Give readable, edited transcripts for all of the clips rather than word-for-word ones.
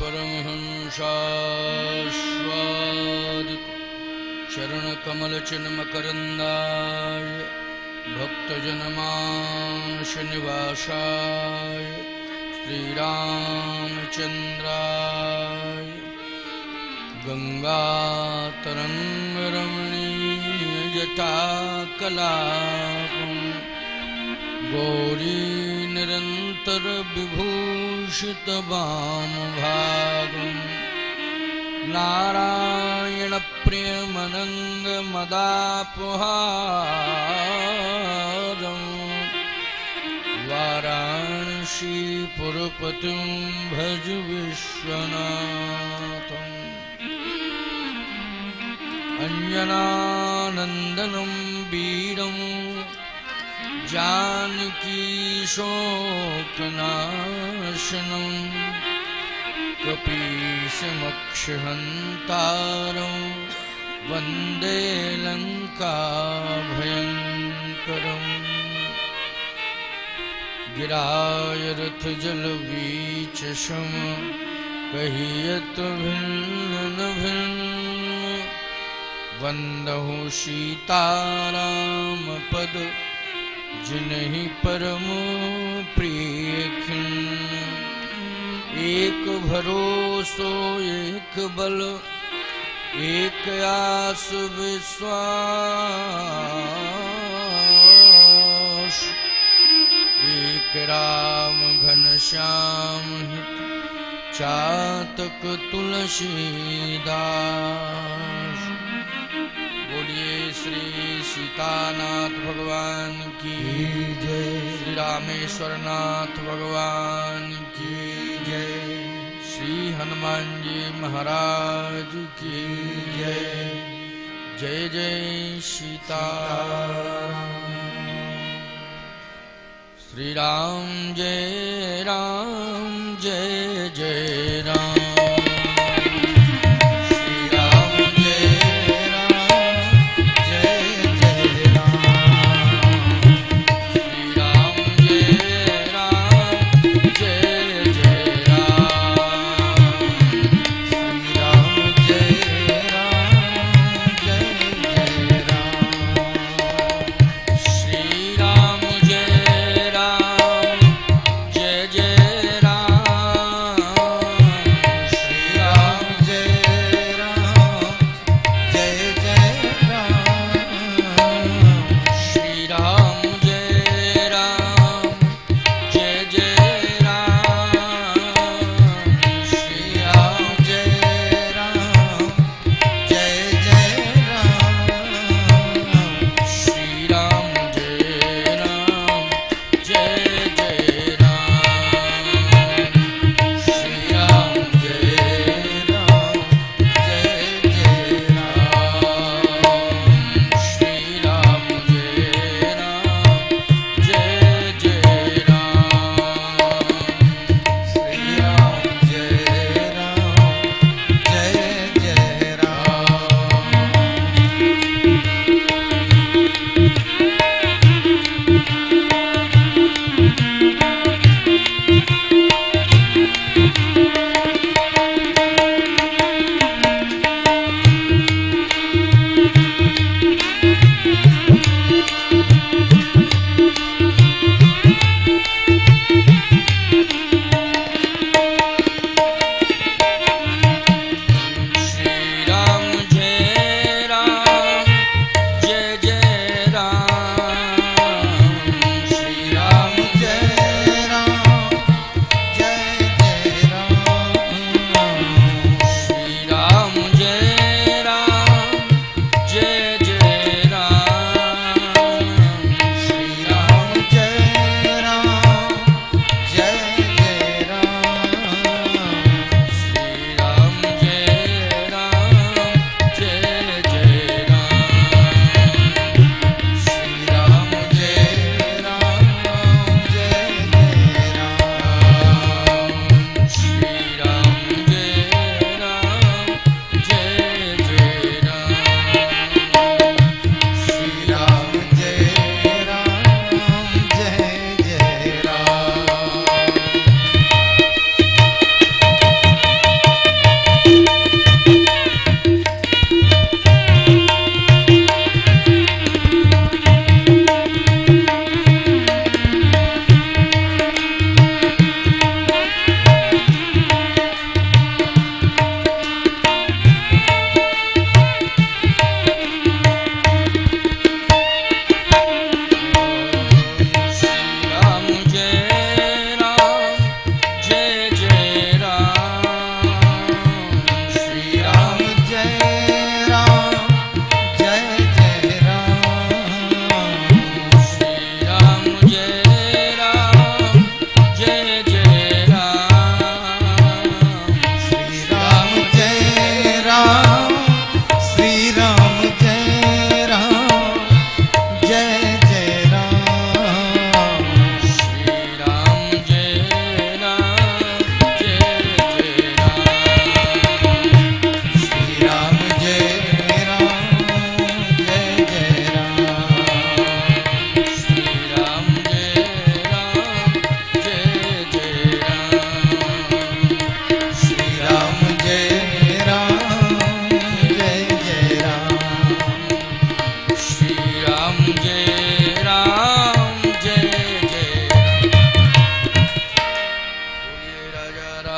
परमहंसास्वादित चरणकमलचिन्मकरन्दाय भक्तजनमानस निवासाय श्रीरामचन्द्राय गंगातरंगरमणीयजटाकलापं गौरीनिरन्तरविभूषितवामभागं नारायणप्रियमनङ्गमदापहारं वाराणसीपुरपतिं भज विश्वनाथम् अंजनानंदनं वीरं जानकीशोकनाशनं कपीशमक्षहन्तारं वन्दे लङ्काभयङ्करम् गिरायरथजलवीचशं कहियत भिन्न न भिन्न वंदहु सीताराम पद जिन्हि परम प्रिय खिन्न एक भरोसो एक बल एक आस विश्वास एक राम घनश्याम हित चातक तुलसीदास। बोलिए श्री सीतानाथ भगवान की जय, श्री रामेश्वर नाथ भगवान की जय, श्री हनुमान जी महाराज की जय। जय जय सीताराम। श्री राम जय जय राम। राम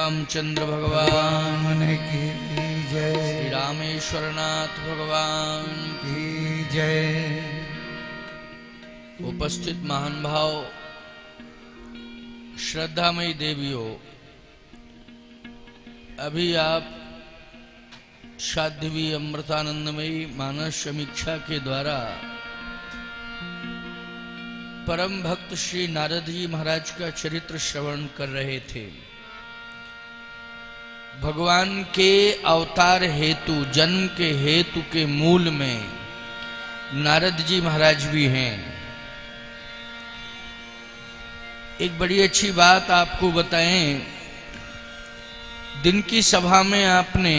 रामचंद्र भगवान की जय। श्री रामेश्वर नाथ भगवान की जय। उपस्थित महान भाव, श्रद्धामयी देवियों, अभी आप साध्वी अमृतानंदमयी मानस समीक्षा के द्वारा परम भक्त श्री नारद जी महाराज का चरित्र श्रवण कर रहे थे। भगवान के अवतार हेतु, जन्म के हेतु के मूल में नारद जी महाराज भी हैं। एक बड़ी अच्छी बात आपको बताएं, दिन की सभा में आपने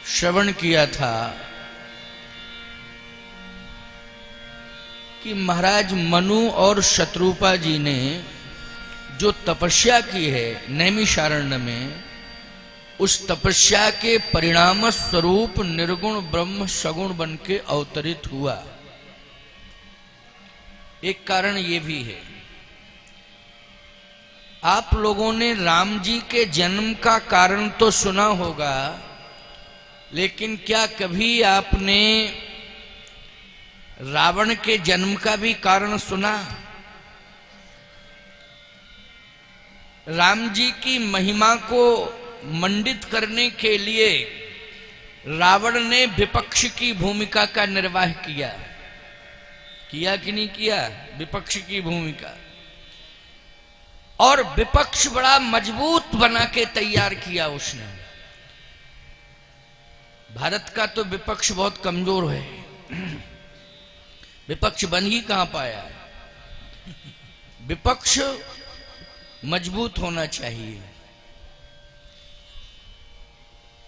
श्रवण किया था कि महाराज मनु और शत्रुपा जी ने जो तपस्या की है नैमिषारण्य में, उस तपस्या के परिणाम स्वरूप निर्गुण ब्रह्म सगुण बन के अवतरित हुआ। एक कारण ये भी है, आप लोगों ने राम जी के जन्म का कारण तो सुना होगा, लेकिन क्या कभी आपने रावण के जन्म का भी कारण सुना? राम जी की महिमा को मंडित करने के लिए रावण ने विपक्ष की भूमिका का निर्वाह किया कि नहीं किया? विपक्ष की भूमिका, और विपक्ष बड़ा मजबूत बना के तैयार किया उसने। भारत का तो विपक्ष बहुत कमजोर है, विपक्ष बन ही कहां पाया। विपक्ष मजबूत होना चाहिए।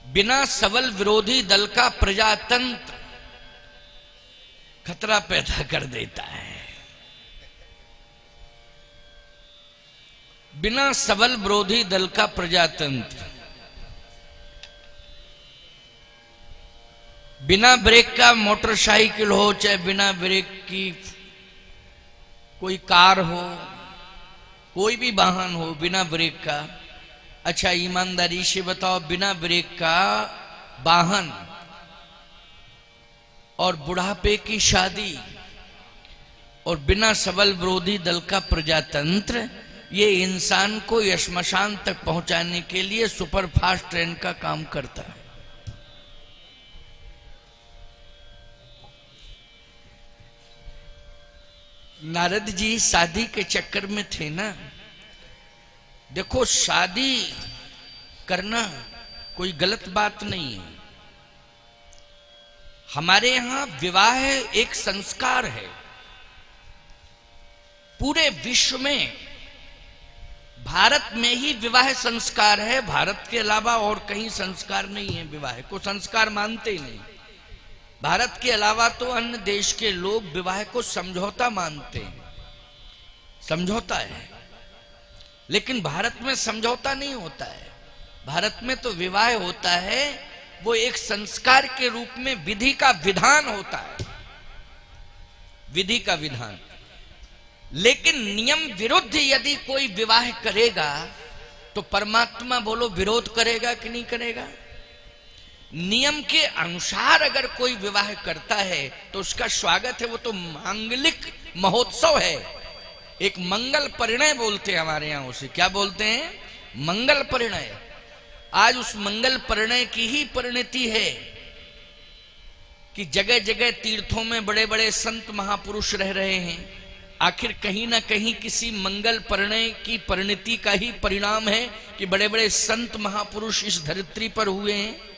बिना सबल विरोधी दल का प्रजातंत्र खतरा पैदा कर देता है। बिना सबल विरोधी दल का प्रजातंत्र, बिना ब्रेक का मोटरसाइकिल हो, चाहे बिना ब्रेक की कोई कार हो, कोई भी वाहन हो बिना ब्रेक का। अच्छा ईमानदारी से बताओ, बिना ब्रेक का वाहन और बुढ़ापे की शादी और बिना सबल विरोधी दल का प्रजातंत्र, ये इंसान को श्मशान तक पहुंचाने के लिए सुपरफास्ट ट्रेन का काम करता है। नारद जी शादी के चक्कर में थे ना। देखो, शादी करना कोई गलत बात नहीं है। हमारे यहां विवाह एक संस्कार है। पूरे विश्व में भारत में ही विवाह संस्कार है, भारत के अलावा और कहीं संस्कार नहीं है। विवाह को संस्कार मानते ही नहीं। भारत के अलावा तो अन्य देश के लोग विवाह को समझौता मानते हैं, समझौता है, लेकिन भारत में समझौता नहीं होता है। भारत में तो विवाह होता है, वो एक संस्कार के रूप में विधि का विधान होता है, विधि का विधान। लेकिन नियम विरुद्ध यदि कोई विवाह करेगा तो परमात्मा बोलो विरोध करेगा कि नहीं करेगा? नियम के अनुसार अगर कोई विवाह करता है तो उसका स्वागत है। वो तो मांगलिक महोत्सव है, एक मंगल परिणय बोलते हैं हमारे यहां उसे। क्या बोलते हैं? मंगल परिणय। आज उस मंगल परिणय की ही परिणति है कि जगह जगह तीर्थों में बड़े बड़े संत महापुरुष रह रहे हैं। आखिर कहीं ना कहीं किसी मंगल परिणय की परिणति का ही परिणाम है कि बड़े बड़े संत महापुरुष इस धरित्री पर हुए हैं।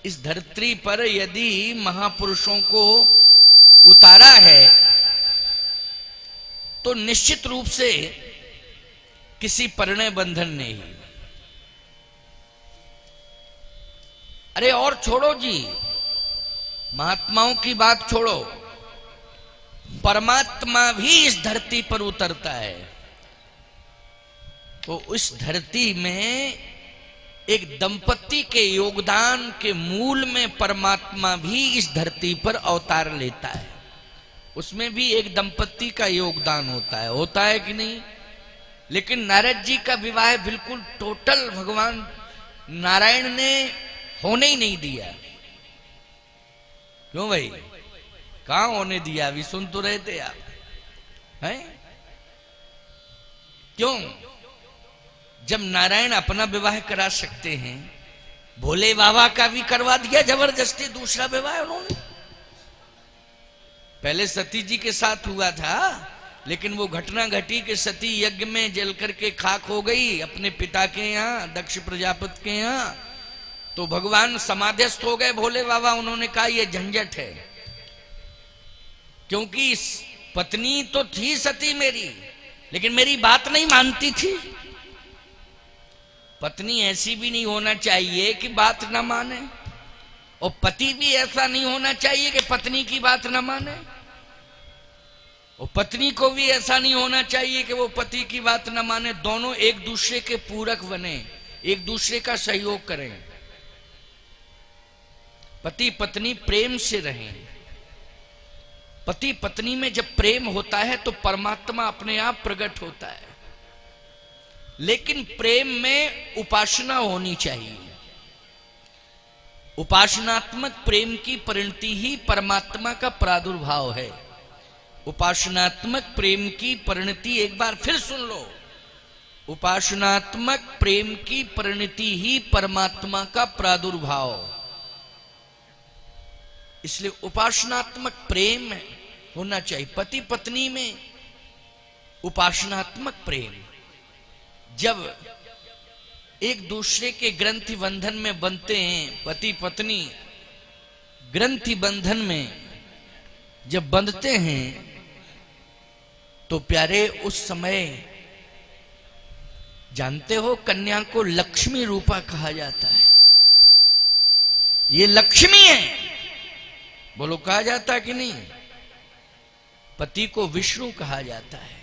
इस धरती पर यदि महापुरुषों को उतारा है तो निश्चित रूप से किसी परिणय बंधन ने ही। अरे और छोड़ो जी, महात्माओं की बात छोड़ो, परमात्मा भी इस धरती पर उतरता है तो इस धरती में एक दंपति के योगदान के मूल में परमात्मा भी इस धरती पर अवतार लेता है। उसमें भी एक दंपति का योगदान होता है कि नहीं? लेकिन नारद जी का विवाह बिल्कुल टोटल भगवान नारायण ने होने ही नहीं दिया। क्यों भाई, कहां होने दिया? अभी सुन तो रहे थे आप, हैं? क्यों? जब नारायण अपना विवाह करा सकते हैं, भोले बाबा का भी करवा दिया जबरदस्ती दूसरा विवाह उन्होंने। पहले सती जी के साथ हुआ था, लेकिन वो घटना घटी कि सती यज्ञ में जल करके खाक हो गई अपने पिता के यहाँ, दक्ष प्रजापति के यहाँ। तो भगवान समाध्यस्थ हो गए भोले बाबा। उन्होंने कहा ये झंझट है, क्योंकि पत्नी तो थी सती मेरी, लेकिन मेरी बात नहीं मानती थी। पत्नी ऐसी भी नहीं होना चाहिए कि बात ना माने, और पति भी ऐसा नहीं होना चाहिए कि पत्नी की बात ना माने, और पत्नी को भी ऐसा नहीं होना चाहिए कि वो पति की बात ना माने। दोनों एक दूसरे के पूरक बने, एक दूसरे का सहयोग करें, पति पत्नी प्रेम से रहें। पति पत्नी में जब प्रेम होता है तो परमात्मा अपने आप प्रकट होता है। लेकिन प्रेम में उपासना होनी चाहिए। उपासनात्मक प्रेम की परिणति ही परमात्मा का प्रादुर्भाव है। उपासनात्मक प्रेम की परिणति, एक बार फिर सुन लो, उपासनात्मक प्रेम की परिणति ही परमात्मा का प्रादुर्भाव। इसलिए उपासनात्मक प्रेम होना चाहिए। पति पत्नी में उपासनात्मक प्रेम, जब एक दूसरे के ग्रंथि बंधन में बनते हैं, पति पत्नी ग्रंथि बंधन में जब बंधते हैं, तो प्यारे उस समय जानते हो कन्या को लक्ष्मी रूपा कहा जाता है। ये लक्ष्मी है, बोलो कहा जाता कि नहीं? पति को विष्णु कहा जाता है।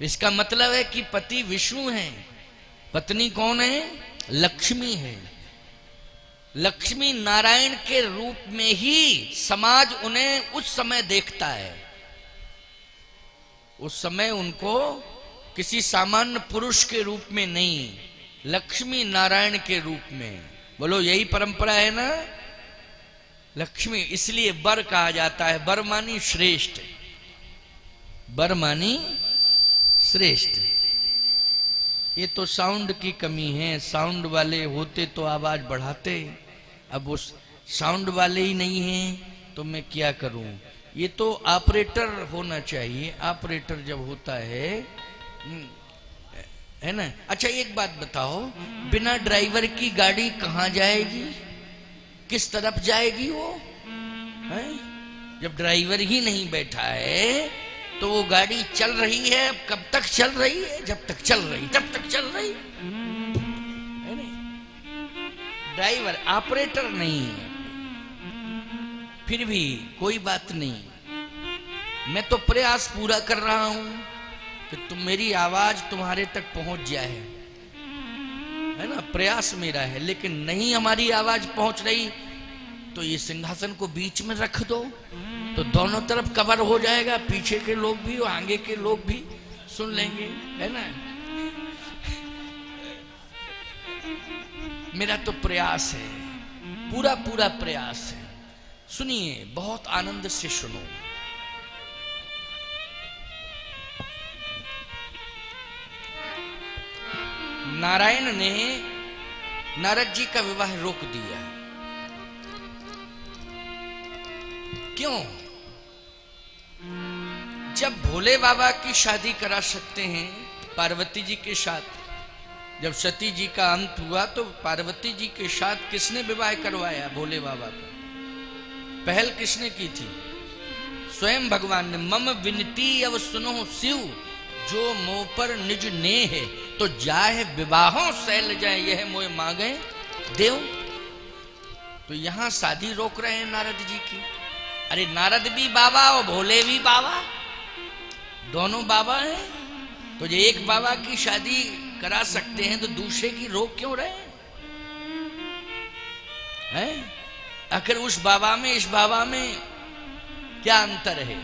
इसका मतलब है कि पति विष्णु है, पत्नी कौन है? लक्ष्मी है। लक्ष्मी नारायण के रूप में ही समाज उन्हें उस समय देखता है। उस समय उनको किसी सामान्य पुरुष के रूप में नहीं, लक्ष्मी नारायण के रूप में। बोलो यही परंपरा है ना? लक्ष्मी, इसलिए बर कहा जाता है। बर मानी श्रेष्ठ, बर मानी श्रेष्ठ। ये तो साउंड की कमी है, साउंड वाले होते तो आवाज बढ़ाते। अब उस साउंड वाले ही नहीं हैं तो मैं क्या करूं? ये तो ऑपरेटर होना चाहिए। ऑपरेटर जब होता है ना। अच्छा एक बात बताओ, बिना ड्राइवर की गाड़ी कहां जाएगी? किस तरफ जाएगी वो है? जब ड्राइवर ही नहीं बैठा है तो वो गाड़ी चल रही है। कब तक चल रही है? जब तक चल रही, तब तक चल रही है नहीं? ड्राइवर ऑपरेटर नहीं है। फिर भी कोई बात नहीं, मैं तो प्रयास पूरा कर रहा हूं कि मेरी आवाज तुम्हारे तक पहुंच जाए, है ना? प्रयास मेरा है। लेकिन नहीं हमारी आवाज पहुंच रही तो ये सिंहासन को बीच में रख दो, तो दोनों तरफ कवर हो जाएगा। पीछे के लोग भी और आगे के लोग भी सुन लेंगे, है ना? मेरा तो प्रयास है, पूरा पूरा प्रयास है। सुनिए, बहुत आनंद से सुनो। नारायण ने नारद जी का विवाह रोक दिया। क्यों? जब भोले बाबा की शादी करा सकते हैं पार्वती जी के साथ, जब सती जी का अंत हुआ तो पार्वती जी के साथ किसने विवाह करवाया? भोले बाबा का। पहल किसने की थी? स्वयं भगवान ने। मम विनती अब सुनो शिव, जो मोह पर निज ने है, तो जाए विवाहों शैल जाए, यह मोह मांगे देव। तो यहां शादी रोक रहे हैं नारद जी की। अरे नारद भी बाबा और भोले भी बाबा, दोनों बाबा हैं। तो जो एक बाबा की शादी करा सकते हैं तो दूसरे की रोक क्यों रहे हैं? आखिर उस बाबा में इस बाबा में क्या अंतर है?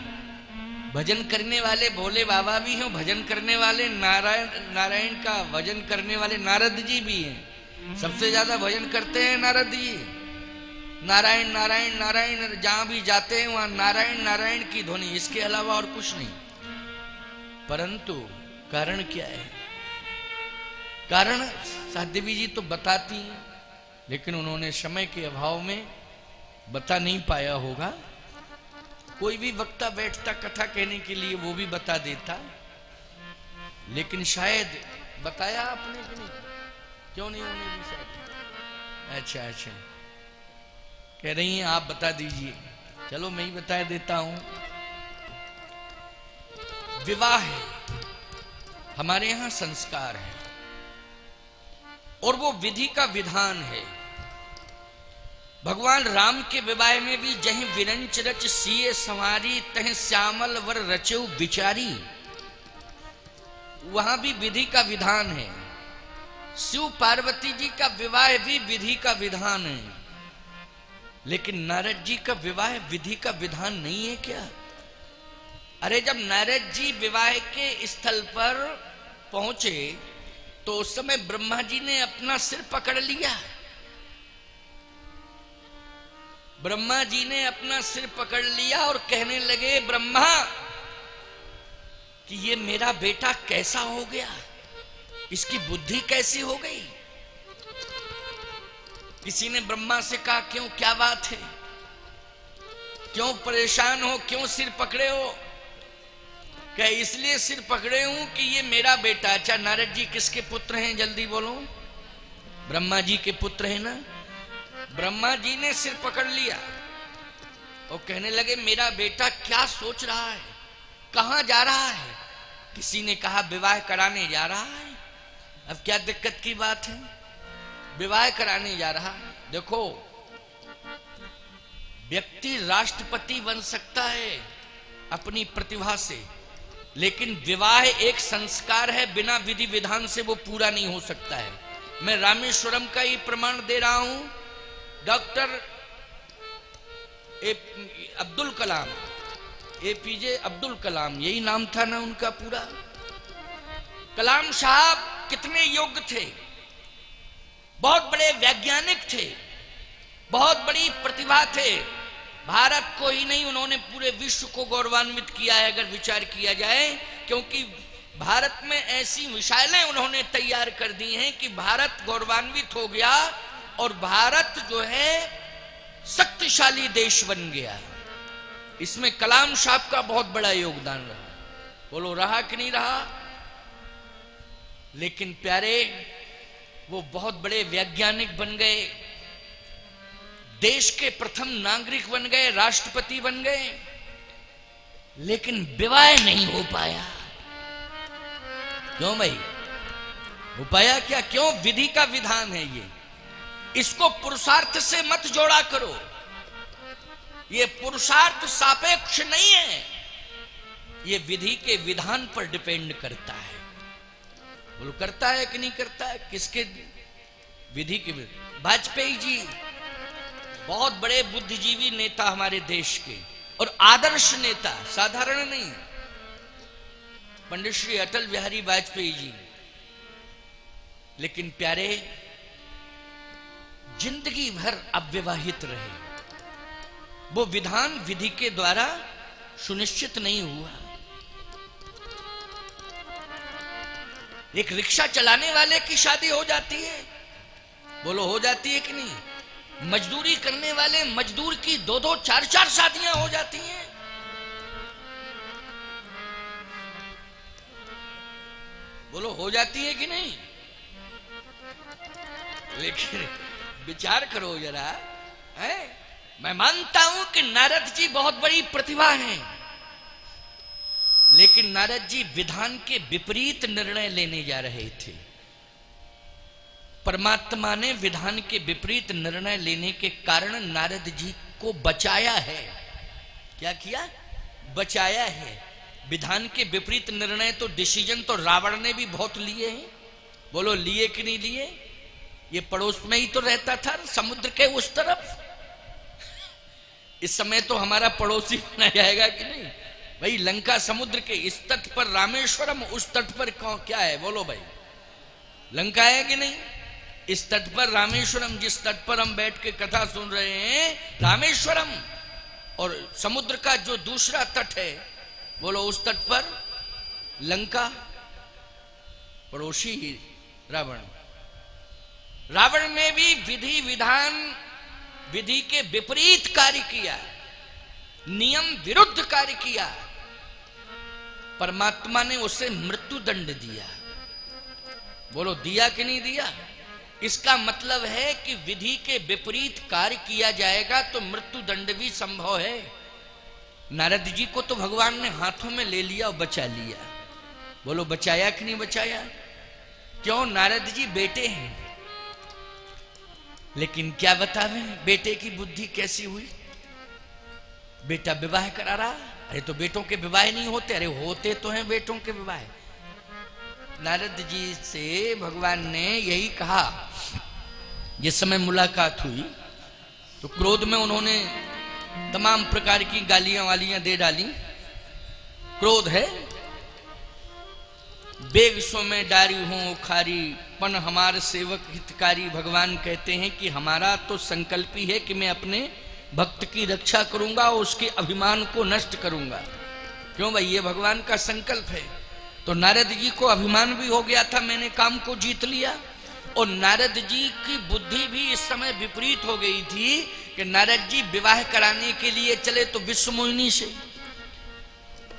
भजन करने वाले भोले बाबा भी हैं, भजन करने वाले नारायण का भजन करने वाले नारद जी भी हैं। सबसे ज्यादा भजन करते हैं नारद जी। नारायण नारायण नारायण, जहां भी जाते हैं वहां नारायण नारायण की ध्वनि, इसके अलावा और कुछ नहीं। परंतु कारण क्या है? कारण साध्वी जी तो बताती हैं, लेकिन उन्होंने समय के अभाव में बता नहीं पाया होगा। कोई भी वक्ता बैठता कथा कहने के लिए वो भी बता देता, लेकिन शायद बताया आपने कि नहीं? क्यों नहीं? उन्हें भी शायद। अच्छा, कह रही हैं आप बता दीजिए। चलो मैं ही बता देता हूं। विवाह है, हमारे यहां संस्कार है, और वो विधि का विधान है। भगवान राम के विवाह में भी जहीं विरंच रच सिए संवारी, तह श्यामल वर रचेउ विचारी, वहां भी विधि का विधान है। शिव पार्वती जी का विवाह भी विधि का विधान है, लेकिन नारद जी का विवाह विधि का विधान नहीं है क्या? अरे जब नारद जी विवाह के स्थल पर पहुंचे तो उस समय ब्रह्मा जी ने अपना सिर पकड़ लिया। ब्रह्मा जी ने अपना सिर पकड़ लिया और कहने लगे, ब्रह्मा कि ये मेरा बेटा कैसा हो गया, इसकी बुद्धि कैसी हो गई? किसी ने ब्रह्मा से कहा, क्यों, क्या बात है, क्यों परेशान हो, क्यों सिर पकड़े हो? क्या इसलिए सिर पकड़े हूं कि ये मेरा बेटा। अच्छा नारद जी किसके पुत्र हैं, जल्दी बोलो? ब्रह्मा जी के पुत्र हैं ना। ब्रह्मा जी ने सिर पकड़ लिया और कहने लगे, मेरा बेटा क्या सोच रहा है, कहां जा रहा है? किसी ने कहा विवाह कराने जा रहा है। अब क्या दिक्कत की बात है, विवाह कराने जा रहा है। देखो, व्यक्ति राष्ट्रपति बन सकता है अपनी प्रतिभा से, लेकिन विवाह एक संस्कार है, बिना विधि विधान से वो पूरा नहीं हो सकता है। मैं रामेश्वरम का ही प्रमाण दे रहा हूं। डॉक्टर अब्दुल कलाम, APJ अब्दुल कलाम, यही नाम था ना उनका पूरा। कलाम साहब कितने योग्य थे, बहुत बड़े वैज्ञानिक थे, बहुत बड़ी प्रतिभा थे। भारत को ही नहीं, उन्होंने पूरे विश्व को गौरवान्वित किया है अगर विचार किया जाए, क्योंकि भारत में ऐसी मिसाइलें उन्होंने तैयार कर दी हैं कि भारत गौरवान्वित हो गया और भारत जो है शक्तिशाली देश बन गया। इसमें कलाम साहब का बहुत बड़ा योगदान रहा। बोलो रहा कि नहीं रहा? लेकिन प्यारे, वो बहुत बड़े वैज्ञानिक बन गए, देश के प्रथम नागरिक बन गए, राष्ट्रपति बन गए, लेकिन विवाह नहीं हो पाया। क्यों भाई? हो पाया क्या? क्यों? विधि का विधान है ये। इसको पुरुषार्थ से मत जोड़ा करो, ये पुरुषार्थ सापेक्ष नहीं है, ये विधि के विधान पर डिपेंड करता है। बोलो करता है कि नहीं करता है? किसके विधि के? वाजपेयी जी बहुत बड़े बुद्धिजीवी नेता हमारे देश के, और आदर्श नेता, साधारण नहीं, पंडित श्री अटल बिहारी वाजपेयी जी। लेकिन प्यारे, जिंदगी भर अविवाहित रहे। वो विधान विधि के द्वारा सुनिश्चित नहीं हुआ। एक रिक्शा चलाने वाले की शादी हो जाती है, बोलो हो जाती है कि नहीं? मजदूरी करने वाले मजदूर की 2-2, 4-4 शादियां हो जाती हैं। बोलो हो जाती है कि नहीं? लेकिन विचार करो जरा, है? मैं मानता हूं कि नारद जी बहुत बड़ी प्रतिभा हैं, लेकिन नारद जी विधान के विपरीत निर्णय लेने जा रहे थे। परमात्मा ने विधान के विपरीत निर्णय लेने के कारण नारद जी को बचाया है। क्या किया? बचाया है। विधान के विपरीत निर्णय तो, डिसीजन तो रावण ने भी बहुत लिए हैं। बोलो लिए कि नहीं लिए? ये पड़ोस में ही तो रहता था, समुद्र के उस तरफ। इस समय तो हमारा पड़ोसी बना जाएगा कि नहीं? भाई लंका समुद्र के इस तट पर रामेश्वरम, उस तट पर क्या है बोलो भाई? लंका है कि नहीं? इस तट पर रामेश्वरम, जिस तट पर हम बैठ के कथा सुन रहे हैं रामेश्वरम, और समुद्र का जो दूसरा तट है बोलो उस तट पर लंका, पड़ोसी रावण। रावण ने भी विधि विधान, विधि के विपरीत कार्य किया, नियम विरुद्ध कार्य किया। परमात्मा ने उसे मृत्यु दंड दिया। बोलो दिया कि नहीं दिया? इसका मतलब है कि विधि के विपरीत कार्य किया जाएगा तो मृत्यु दंड भी संभव है। नारद जी को तो भगवान ने हाथों में ले लिया और बचा लिया। बोलो बचाया कि नहीं बचाया? क्यों? नारद जी बेटे हैं, लेकिन क्या बतावे बेटे की बुद्धि कैसी हुई। बेटा विवाह करा रहा, अरे तो बेटों के विवाह नहीं होते? अरे होते तो हैं बेटों के विवाह। नारद जी से भगवान ने यही कहा। जिस समय मुलाकात हुई तो क्रोध में उन्होंने तमाम प्रकार की गालियां वालियां दे डाली। क्रोध है, बेग सो में डारी हूं खारी, पन हमारे सेवक हितकारी। भगवान कहते हैं कि हमारा तो संकल्प ही है कि मैं अपने भक्त की रक्षा करूंगा और उसके अभिमान को नष्ट करूंगा। क्यों भाई? ये भगवान का संकल्प है। तो नारद जी को अभिमान भी हो गया था, मैंने काम को जीत लिया। और नारद जी की बुद्धि भी इस समय विपरीत हो गई थी कि नारद जी विवाह कराने के लिए चले तो विश्व मोहिनी से।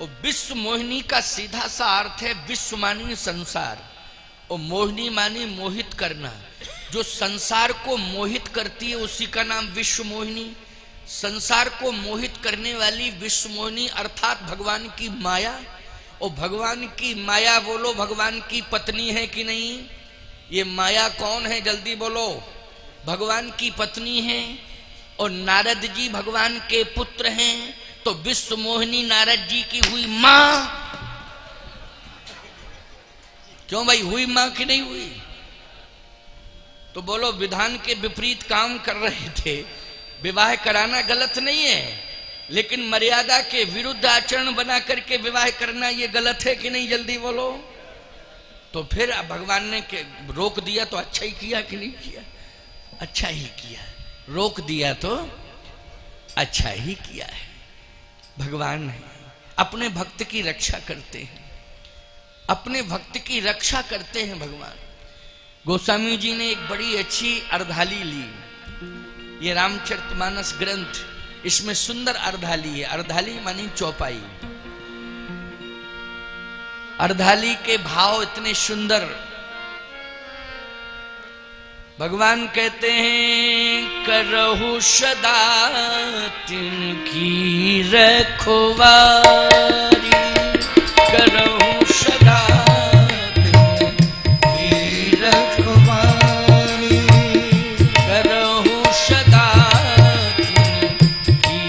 और विश्व मोहिनी का सीधा सा अर्थ है विश्व मानी संसार, और मोहिनी मानी मोहित करना। जो संसार को मोहित करती है उसी का नाम विश्व मोहिनी। संसार को मोहित करने वाली विश्व मोहिनी अर्थात भगवान की माया। और भगवान की माया बोलो भगवान की पत्नी है कि नहीं? ये माया कौन है जल्दी बोलो? भगवान की पत्नी है। और नारद जी भगवान के पुत्र हैं, तो विश्व मोहिनी नारद जी की हुई मां। क्यों भाई? हुई मां कि नहीं हुई? तो बोलो विधान के विपरीत काम कर रहे थे। विवाह कराना गलत नहीं है, लेकिन मर्यादा के विरुद्ध आचरण बना करके विवाह करना ये गलत है कि नहीं? जल्दी बोलो। तो फिर भगवान ने रोक दिया तो अच्छा ही किया कि नहीं किया? अच्छा ही किया। रोक दिया तो अच्छा ही किया है। भगवान अपने भक्त की रक्षा करते हैं, अपने भक्त की रक्षा करते हैं भगवान। गोस्वामी जी ने एक बड़ी अच्छी अर्धाली ली, ये रामचरितमानस ग्रंथ, इसमें सुंदर अर्धाली है। अर्धाली मानी चौपाई। अर्धाली के भाव इतने सुंदर। भगवान कहते हैं करहु सदा तिनकी रखवारी, करहु सदा तिनकी रखवारी, करहु सदा तिनकी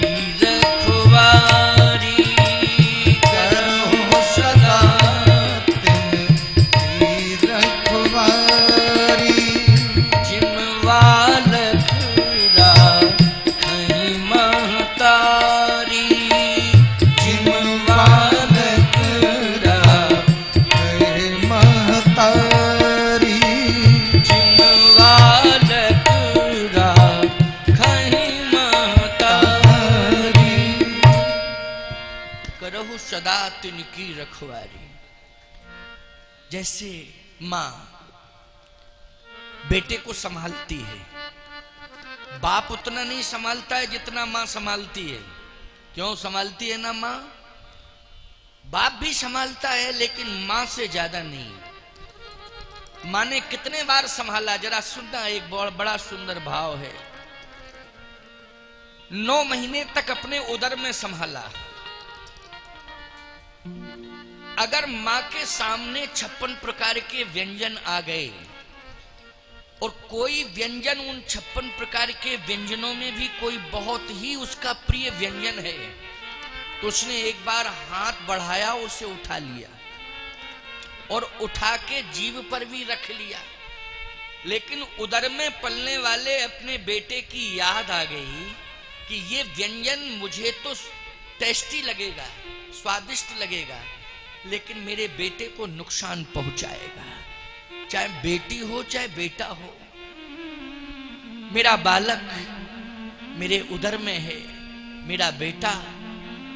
रखवारी, करहु सदा तिनकी रखवारी। सदा तिनकी रखवारी। जैसे मां बेटे को संभालती है, बाप उतना नहीं संभालता है जितना मां संभालती है। क्यों संभालती है ना मां? बाप भी संभालता है लेकिन मां से ज्यादा नहीं। मां ने कितने बार संभाला जरा सुनना, एक बड़ा सुंदर भाव है। 9 महीने तक अपने उदर में संभाला। अगर मां के सामने 56 प्रकार के व्यंजन आ गए और कोई व्यंजन उन 56 प्रकार के व्यंजनों में भी कोई बहुत ही उसका प्रिय व्यंजन है, तो उसने एक बार हाथ बढ़ाया, उसे उठा लिया और उठा के जीभ पर भी रख लिया। लेकिन उदर में पलने वाले अपने बेटे की याद आ गई कि ये व्यंजन मुझे तो टेस्टी लगेगा, स्वादिष्ट लगेगा, लेकिन मेरे बेटे को नुकसान पहुंचाएगा। चाहे बेटी हो चाहे बेटा हो, मेरा बालक मेरे उदर में है, मेरा बेटा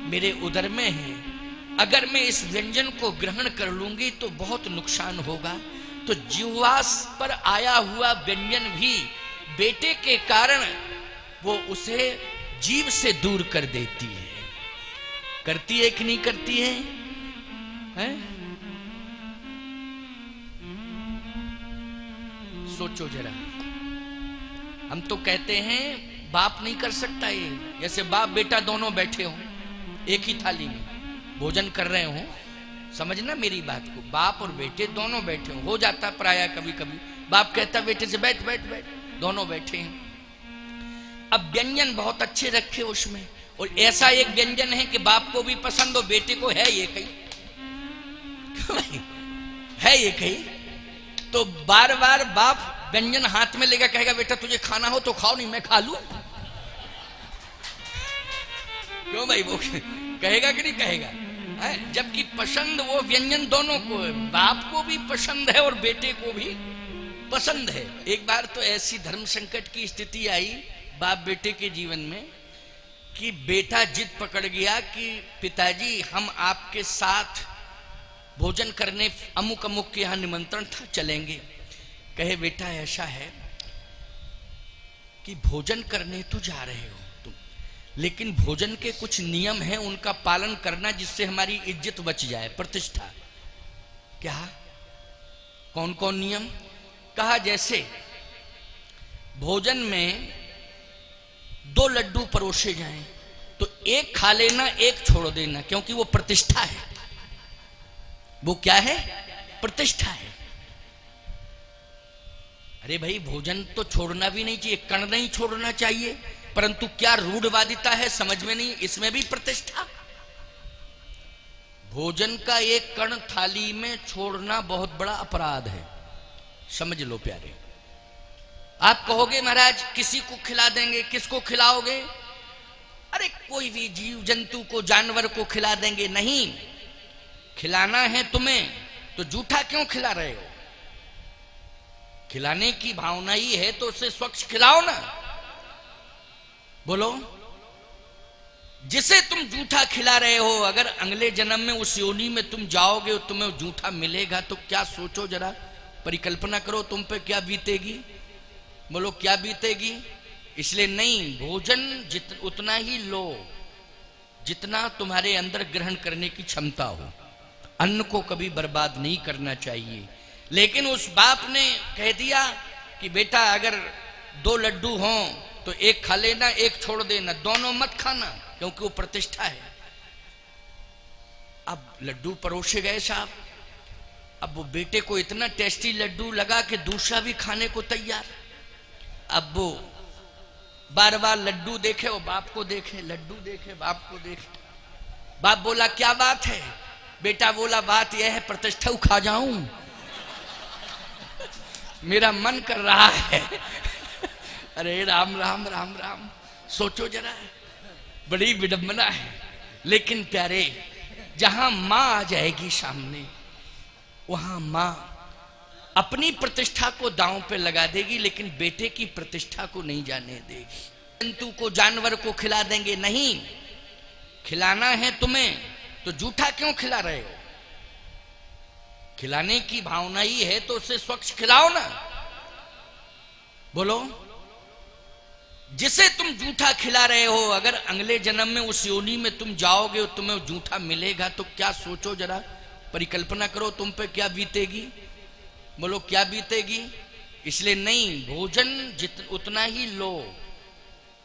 मेरे उदर में है। अगर मैं इस व्यंजन को ग्रहण कर लूंगी तो बहुत नुकसान होगा। तो जिह्वा पर आया हुआ व्यंजन भी बेटे के कारण वो उसे जीभ से दूर कर देती है। करती है कि नहीं करती है, हैं? सोचो जरा। हम तो कहते हैं बाप नहीं कर सकता ये। जैसे बाप बेटा दोनों बैठे हो एक ही थाली में भोजन कर रहे हो, समझना मेरी बात को। बाप और बेटे दोनों बैठे हो जाता प्राय कभी कभी बाप कहता बेटे से बैठ बैठ बैठ, दोनों बैठे हैं। अब व्यंजन बहुत अच्छे रखे उसमें, और ऐसा एक व्यंजन है कि बाप को भी पसंद हो, बेटे को है ये कहीं है ये कहीं, तो बार बार बाप व्यंजन हाथ में लेकर कहेगा बेटा तुझे खाना हो तो खाओ, नहीं मैं खा लूं। क्यों भाई, वो कहेगा कि नहीं कहेगा? जबकि पसंद वो व्यंजन दोनों को है, बाप को भी पसंद है और बेटे को भी पसंद है। एक बार तो ऐसी धर्म संकट की स्थिति आई बाप बेटे के जीवन में कि बेटा जिद पकड़ गया कि पिताजी हम आपके साथ भोजन करने अमुक अमुक के यहाँ निमंत्रण था, चलेंगे। कहे बेटा ऐसा है कि भोजन करने तो जा रहे हो तुम, लेकिन भोजन के कुछ नियम हैं, उनका पालन करना जिससे हमारी इज्जत बच जाए, प्रतिष्ठा। क्या? कौन कौन नियम? कहा जैसे भोजन में 2 लड्डू परोसे जाएं तो एक खा लेना एक छोड़ देना, क्योंकि वो प्रतिष्ठा है। वो क्या है? प्रतिष्ठा है। अरे भाई भोजन तो छोड़ना भी नहीं चाहिए, कण नहीं छोड़ना चाहिए, परंतु क्या रूढ़वादिता है समझ में नहीं, इसमें भी प्रतिष्ठा। भोजन का एक कण थाली में छोड़ना बहुत बड़ा अपराध है, समझ लो प्यारे। आप कहोगे महाराज किसी को खिला देंगे, किसको खिलाओगे? अरे कोई भी जीव जंतु को, जानवर को खिला देंगे। नहीं, खिलाना है तुम्हें तो जूठा क्यों खिला रहे हो? खिलाने की भावना ही है तो उसे स्वच्छ खिलाओ ना। बोलो, जिसे तुम जूठा खिला रहे हो अगर अगले जन्म में उस योनि में तुम जाओगे और तुम्हें जूठा मिलेगा तो क्या सोचो जरा, परिकल्पना करो तुम पे क्या बीतेगी। बोलो क्या बीतेगी। इसलिए नहीं, भोजन उतना ही लो जितना तुम्हारे अंदर ग्रहण करने की क्षमता हो। अन्न को कभी बर्बाद नहीं करना चाहिए। लेकिन उस बाप ने कह दिया कि बेटा अगर 2 लड्डू हों तो एक खा लेना एक छोड़ देना, दोनों मत खाना, क्योंकि वो प्रतिष्ठा है। अब लड्डू परोसे गए साहब। अब वो बेटे को इतना टेस्टी लड्डू लगा कि दूसरा भी खाने को तैयार। अब वो बार बार लड्डू देखे, वो बाप को देखे, लड्डू देखे, बाप को देखे। बाप बोला क्या बात है? बेटा बोला बात यह है प्रतिष्ठा खा जाऊं, मेरा मन कर रहा है। अरे राम राम राम राम, सोचो जरा, बड़ी विडंबना है। लेकिन प्यारे, जहां मां आ जाएगी सामने, वहां मां अपनी प्रतिष्ठा को दांव पे लगा देगी, लेकिन बेटे की प्रतिष्ठा को नहीं जाने देगी। जंतु को, जानवर को खिला देंगे। नहीं, खिलाना है तुम्हें तो जूठा क्यों खिला रहे हो? खिलाने की भावना ही है तो उसे स्वच्छ खिलाओ ना। बोलो, जिसे तुम जूठा खिला रहे हो अगर अगले जन्म में उस योनि में तुम जाओगे और तुम्हें जूठा मिलेगा तो क्या सोचो जरा, परिकल्पना करो तुम पे क्या बीतेगी। बोलो क्या बीतेगी। इसलिए नहीं, भोजन उतना ही लो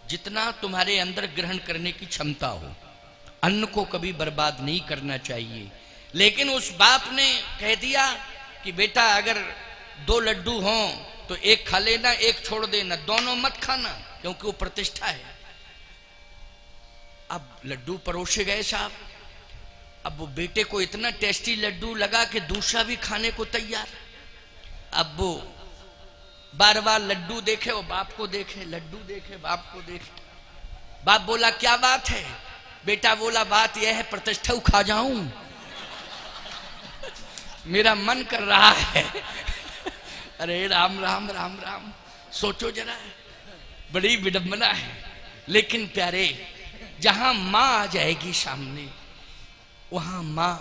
जितना तुम्हारे अंदर ग्रहण करने की क्षमता हो। अन्न को कभी बर्बाद नहीं करना चाहिए। लेकिन उस बाप ने कह दिया कि बेटा अगर 2 लड्डू हों तो एक खा लेना एक छोड़ देना, दोनों मत खाना, क्योंकि वो प्रतिष्ठा है। अब लड्डू परोसे गए साहब। अब वो बेटे को इतना टेस्टी लड्डू लगा कि दूसरा भी खाने को तैयार। अब वो बार बार लड्डू देखे, वो बाप को देखे, लड्डू देखे, बाप को देखे। बाप बोला क्या बात है? बेटा बोला बात यह है प्रतिष्ठा खा जाऊं, मेरा मन कर रहा है। अरे राम राम राम राम, सोचो जरा, बड़ी विडंबना है। लेकिन प्यारे, जहां मां आ जाएगी सामने, वहां मां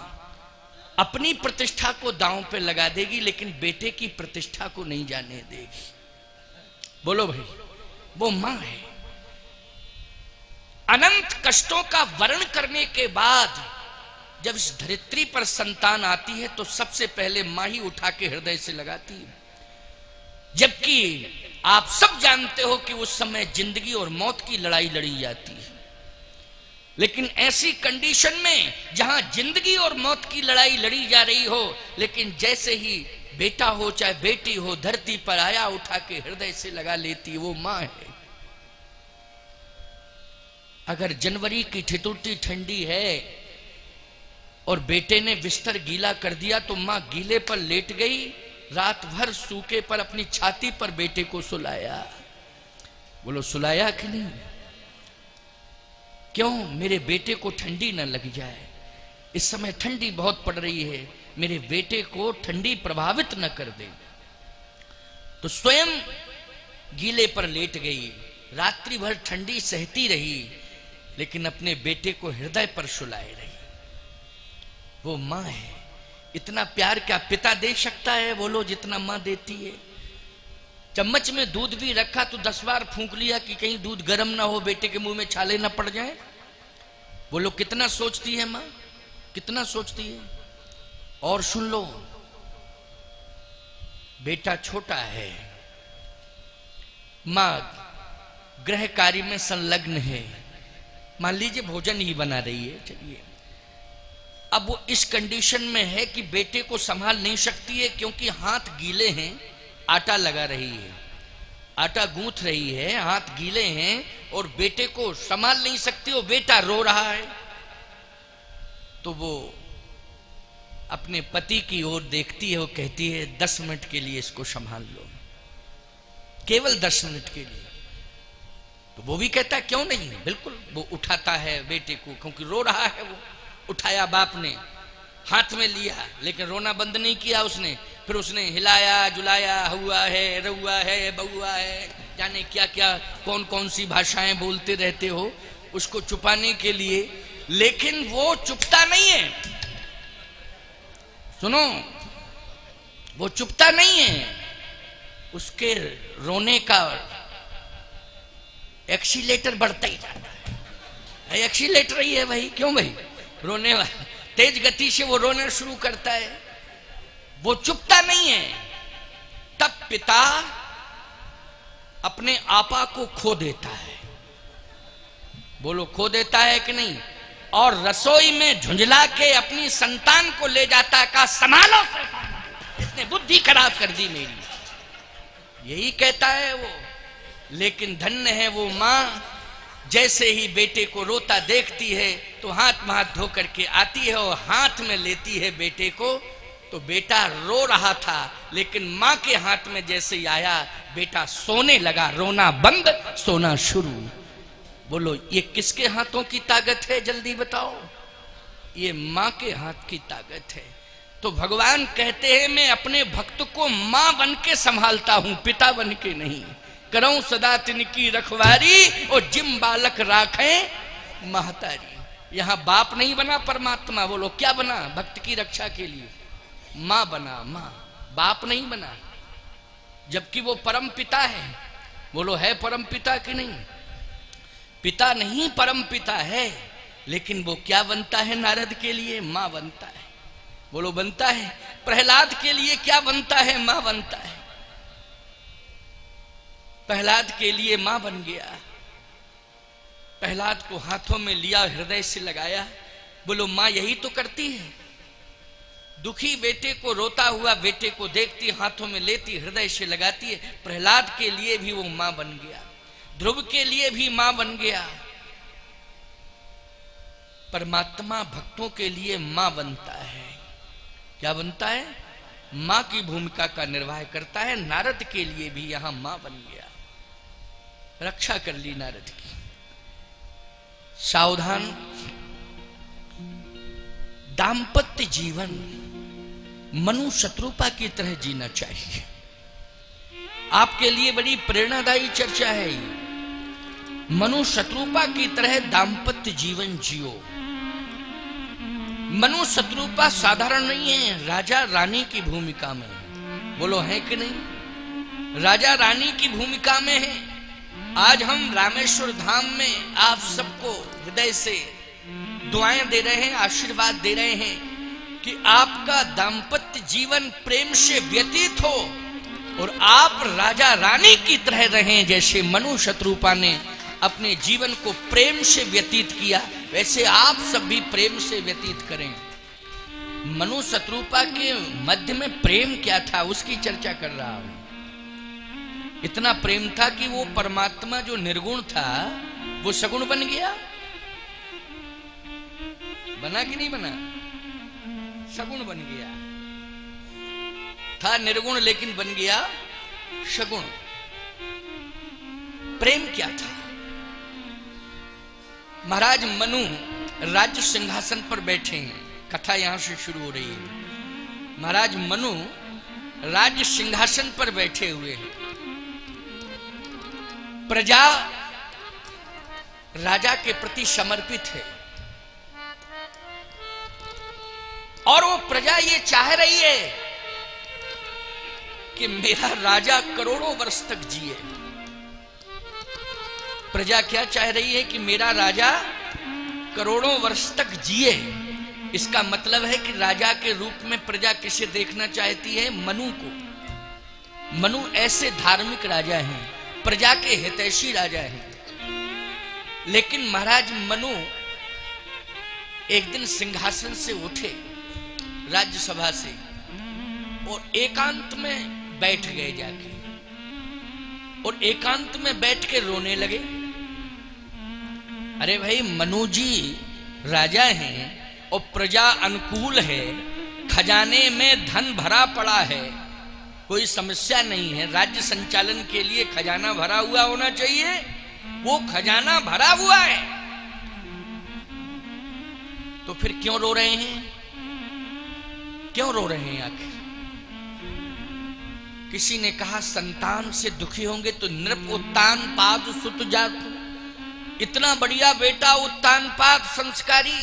अपनी प्रतिष्ठा को दांव पे लगा देगी, लेकिन बेटे की प्रतिष्ठा को नहीं जाने देगी। बोलो भाई, वो मां है। अनंत कष्टों का वर्ण करने के बाद जब इस धरित्री पर संतान आती है तो सबसे पहले मां ही उठा के हृदय से लगाती है। जबकि आप सब जानते हो कि उस समय जिंदगी और मौत की लड़ाई लड़ी जाती है। लेकिन ऐसी कंडीशन में जहां जिंदगी और मौत की लड़ाई लड़ी जा रही हो, लेकिन जैसे ही बेटा हो चाहे बेटी हो धरती पर आया, उठा के हृदय से लगा लेती है, वो मां है। अगर जनवरी की ठिठुरती ठंडी है और बेटे ने बिस्तर गीला कर दिया तो मां गीले पर लेट गई, रात भर सूखे पर अपनी छाती पर बेटे को सुलाया। बोलो सुलाया कि नहीं? क्यों? मेरे बेटे को ठंडी न लग जाए, इस समय ठंडी बहुत पड़ रही है, मेरे बेटे को ठंडी प्रभावित न कर दे। तो स्वयं गीले पर लेट गई, रात्रि भर ठंडी सहती रही, लेकिन अपने बेटे को हृदय पर सुलाए रही। वो मां है। इतना प्यार क्या पिता दे सकता है? बोलो, जितना मां देती है। चम्मच में दूध भी रखा तो 10 बार फूंक लिया कि कहीं दूध गर्म ना हो, बेटे के मुंह में छाले ना पड़ जाए। बोलो कितना सोचती है मां, कितना सोचती है। और सुन लो, बेटा छोटा है, मां गृह कार्य में संलग्न है, मान लीजिए भोजन ही बना रही है, चलिए अब वो इस कंडीशन में है कि बेटे को संभाल नहीं सकती है, क्योंकि हाथ गीले हैं, आटा लगा रही है, आटा गूंथ रही है, हाथ गीले हैं और बेटे को संभाल नहीं सकती। वो बेटा रो रहा है तो वो अपने पति की ओर देखती है, वो कहती है 10 मिनट के लिए इसको संभाल लो, केवल 10 मिनट के लिए। तो वो भी कहता है क्यों नहीं, बिल्कुल। वो उठाता है बेटे को, क्योंकि रो रहा है। वो उठाया, बाप ने हाथ में लिया, लेकिन रोना बंद नहीं किया उसने। फिर उसने हिलाया जुलाया, हुआ है, रहुआ है, बहुआ है, जाने क्या क्या कौन कौन सी भाषाएं बोलते रहते हो उसको छुपाने के लिए, लेकिन वो चुपता नहीं है। सुनो, वो चुपता नहीं है, उसके रोने का एक्सीलेटर बढ़ता ही जाता है। एक्सीलेटर ही है भाई, क्यों भाई? रोने वाला तेज गति से वो रोना शुरू करता है, वो चुपता नहीं है। तब पिता अपने आपा को खो देता है। बोलो खो देता है कि नहीं? और रसोई में झुंझला के अपनी संतान को ले जाता है, कहा संभालो, इसने बुद्धि खराब कर दी मेरी, यही कहता है वो। लेकिन धन्य है वो मां, जैसे ही बेटे को रोता देखती है तो हाथ में हाथ धो करके आती है और हाथ में लेती है बेटे को। तो बेटा रो रहा था, लेकिन मां के हाथ में जैसे ही आया, बेटा सोने लगा, रोना बंद, सोना शुरू। बोलो ये किसके हाथों की ताकत है? जल्दी बताओ। ये मां के हाथ की ताकत है। तो भगवान कहते हैं मैं अपने भक्त को मां बन के संभालता हूं, पिता बन के नहीं। करऊं सदा तिनकी रखवारी और जिम बालक राखें महतारी। यहां बाप नहीं बना परमात्मा, बोलो क्या बना? भक्त की रक्षा के लिए मां बना, मां, बाप नहीं बना। जबकि वो परम पिता है। बोलो है परम पिता कि नहीं? पिता नहीं, परम पिता है। लेकिन वो क्या बनता है नारद के लिए? मां बनता है। बोलो बनता है। प्रहलाद के लिए क्या बनता है? मां बनता है। प्रहलाद के लिए मां बन गया। प्रहलाद को हाथों में लिया, हृदय से लगाया। बोलो मां यही तो करती है। दुखी बेटे को, रोता हुआ बेटे को देखती, हाथों में लेती, हृदय से लगाती है। प्रहलाद के लिए भी वो मां बन गया, ध्रुव के लिए भी मां बन गया। परमात्मा भक्तों के लिए मां बनता है। क्या बनता है? मां की भूमिका का निर्वाह करता है। नारद के लिए भी यहां मां बन गया, रक्षा कर ली नारद की। सावधान, दाम्पत्य जीवन मनु शत्रुपा की तरह जीना चाहिए। आपके लिए बड़ी प्रेरणादायी चर्चा है ये। मनु शत्रुपा की तरह दाम्पत्य जीवन जियो। मनु शत्रुपा साधारण नहीं है, राजा रानी की भूमिका में है। बोलो है कि नहीं? राजा रानी की भूमिका में है। आज हम रामेश्वर धाम में आप सबको हृदय से दुआएं दे रहे हैं, आशीर्वाद दे रहे हैं कि आपका दाम्पत्य जीवन प्रेम से व्यतीत हो और आप राजा रानी की तरह रहें। जैसे मनु शत्रुपा ने अपने जीवन को प्रेम से व्यतीत किया, वैसे आप सब भी प्रेम से व्यतीत करें। मनु शत्रुपा के मध्य में प्रेम क्या था उसकी चर्चा कर रहा हूं। इतना प्रेम था कि वो परमात्मा जो निर्गुण था वो सगुण बन गया। बना कि नहीं बना? सगुण बन गया। था निर्गुण लेकिन बन गया सगुण। प्रेम क्या था? महाराज मनु राज्य सिंहासन पर बैठे हैं। कथा यहां से शुरू हो रही है। महाराज मनु राज्य सिंहासन पर बैठे हुए हैं। प्रजा राजा के प्रति समर्पित है और वो प्रजा ये चाह रही है कि मेरा राजा करोड़ों वर्ष तक जिए। प्रजा क्या चाह रही है कि मेरा राजा करोड़ों वर्ष तक जिए। इसका मतलब है कि राजा के रूप में प्रजा किसे देखना चाहती है? मनु को। मनु ऐसे धार्मिक राजा हैं, प्रजा के हितैषी राजा हैं। लेकिन महाराज मनु एक दिन सिंहासन से उठे राज्यसभा से और एकांत में बैठ गए जाके, और एकांत में बैठ के रोने लगे। अरे भाई, मनु जी राजा हैं और प्रजा अनुकूल है, खजाने में धन भरा पड़ा है, कोई समस्या नहीं है। राज्य संचालन के लिए खजाना भरा हुआ होना चाहिए, वो खजाना भरा हुआ है, तो फिर क्यों रो रहे हैं? क्यों रो रहे हैं आखिर? किसी ने कहा संतान से दुखी होंगे तो नृप उत्तान पाद सुत जात। इतना बढ़िया बेटा, उत्तान पाद संस्कारी,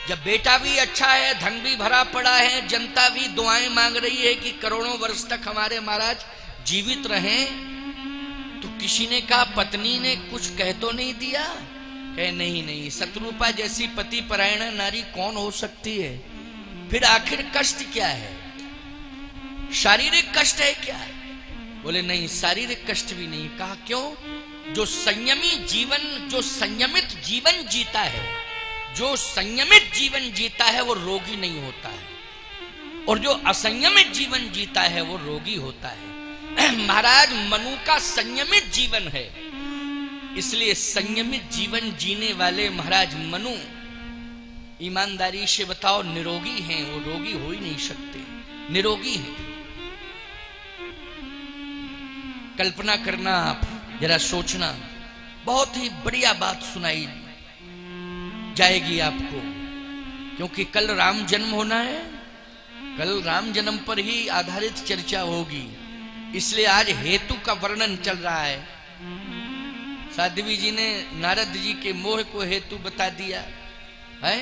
जब बेटा भी अच्छा है, धन भी भरा पड़ा है, जनता भी दुआएं मांग रही है कि करोड़ों वर्ष तक हमारे महाराज जीवित रहें, तो किसी ने कहा पत्नी ने कुछ कह तो नहीं दिया? कहे नहीं, शत्रुपा जैसी पति परायण नारी कौन हो सकती है? फिर आखिर कष्ट क्या है? शारीरिक कष्ट है क्या? बोले नहीं, शारीरिक कष्ट भी नहीं। कहा क्यों? जो संयमी जीवन, जो संयमित जीवन जीता है, जो संयमित जीवन जीता है वो रोगी नहीं होता है, और जो असंयमित जीवन जीता है वो रोगी होता है। महाराज मनु का संयमित जीवन है, इसलिए संयमित जीवन जीने वाले महाराज मनु ईमानदारी से बताओ निरोगी हैं? वो रोगी हो ही नहीं सकते, निरोगी हैं। कल्पना करना, आप जरा सोचना, बहुत ही बढ़िया बात सुनाई जाएगी आपको, क्योंकि कल राम जन्म होना है। कल राम जन्म पर ही आधारित चर्चा होगी, इसलिए आज हेतु का वर्णन चल रहा है। साध्वी जी ने नारद जी के मोह को हेतु बता दिया है,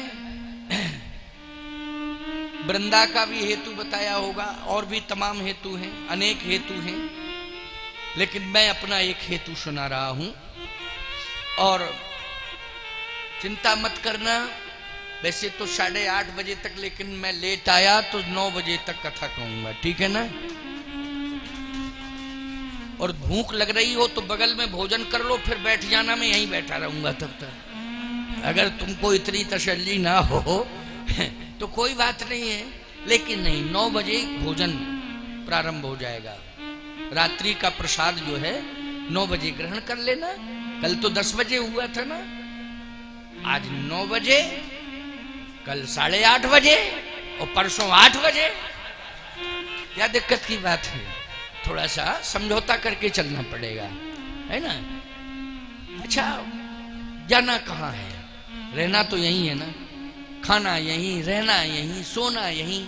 वृंदा का भी हेतु बताया होगा, और भी तमाम हेतु हैं, अनेक हेतु हैं, लेकिन मैं अपना एक हेतु सुना रहा हूं। और चिंता मत करना, वैसे तो 8:30 बजे तक, लेकिन मैं लेट आया तो 9 बजे तक कथा कहूंगा, ठीक है ना? और भूख लग रही हो तो बगल में भोजन कर लो, फिर बैठ जाना, मैं यहीं बैठा रहूंगा तब तक। अगर तुमको इतनी तसल्ली ना हो तो कोई बात नहीं है, लेकिन नहीं, 9 बजे भोजन प्रारंभ हो जाएगा। रात्रि का प्रसाद जो है 9 बजे ग्रहण कर लेना। कल तो 10 बजे हुआ था ना, आज 9 बजे, कल 8:30 बजे और परसों 8 बजे। क्या दिक्कत की बात है? थोड़ा सा समझौता करके चलना पड़ेगा, है ना? अच्छा, जाना कहाँ है? रहना तो यही है ना, खाना यहीं, रहना यहीं, सोना यहीं।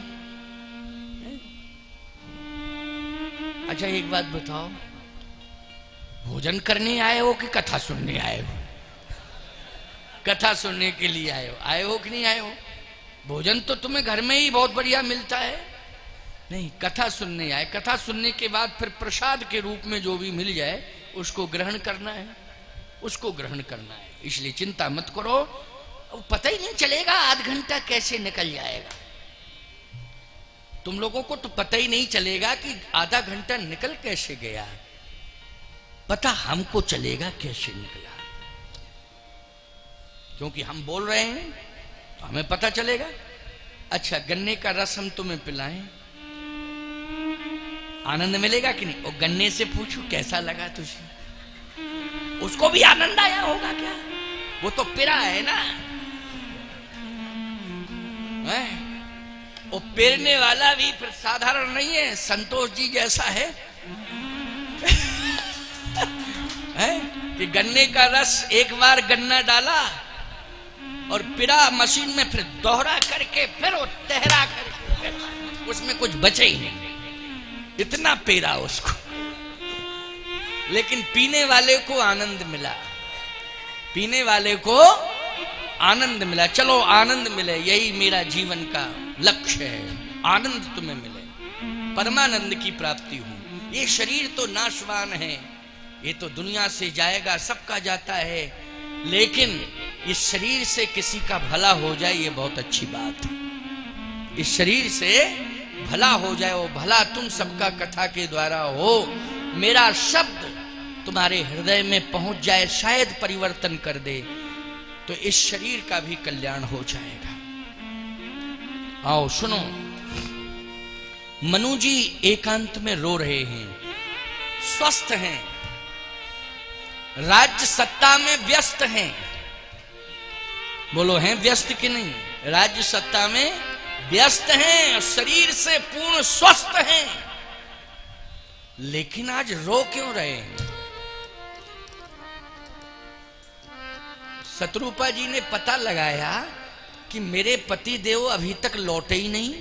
अच्छा एक बात बताओ, भोजन करने आए हो कि कथा सुनने आए हो? कथा सुनने के लिए आए हो कि नहीं आए हो? भोजन तो तुम्हें घर में ही बहुत बढ़िया मिलता है। नहीं, कथा सुनने आए। कथा सुनने के बाद फिर प्रसाद के रूप में जो भी मिल जाए उसको ग्रहण करना है, उसको ग्रहण करना है। इसलिए चिंता मत करो, पता ही नहीं चलेगा आध घंटा कैसे निकल जाएगा। तुम लोगों को तो पता ही नहीं चलेगा कि आधा घंटा निकल कैसे गया, पता हमको चलेगा कैसे निकला, क्योंकि हम बोल रहे हैं तो हमें पता चलेगा। अच्छा, गन्ने का रस हम तुम्हें पिलाएं, आनंद मिलेगा कि नहीं? और गन्ने से पूछो कैसा लगा तुझे, उसको भी आनंद आया होगा क्या? वो तो पिरा है ना, वो पेरने वाला भी फिर साधारण नहीं है, संतोष जी जैसा है, कि गन्ने का रस एक बार गन्ना डाला और पिरा मशीन में, फिर दोहरा करके फिर वो तहरा करके, उसमें कुछ बचे ही नहीं, इतना पेरा उसको। लेकिन पीने वाले को आनंद मिला, पीने वाले को आनंद मिला। चलो आनंद मिले, यही मेरा जीवन का लक्ष्य है, आनंद तुम्हें मिले, परमानंद की प्राप्ति हो। ये शरीर तो नाशवान है, ये तो दुनिया से जाएगा, सबका जाता है, लेकिन इस शरीर से किसी का भला हो जाए ये बहुत अच्छी बात है। इस शरीर से भला हो जाए, वो भला तुम सबका कथा के द्वारा हो, मेरा शब्द तुम्हारे हृदय में पहुंच जाए, शायद परिवर्तन कर दे, तो इस शरीर का भी कल्याण हो जाएगा। आओ सुनो, मनु जी एकांत में रो रहे हैं, स्वस्थ हैं, राज्य सत्ता में व्यस्त हैं। बोलो हैं व्यस्त कि नहीं? राज्य सत्ता में व्यस्त हैं और शरीर से पूर्ण स्वस्थ हैं, लेकिन आज रो क्यों रहे हैं? शत्रुपा जी ने पता लगाया कि मेरे पति देव अभी तक लौटे ही नहीं,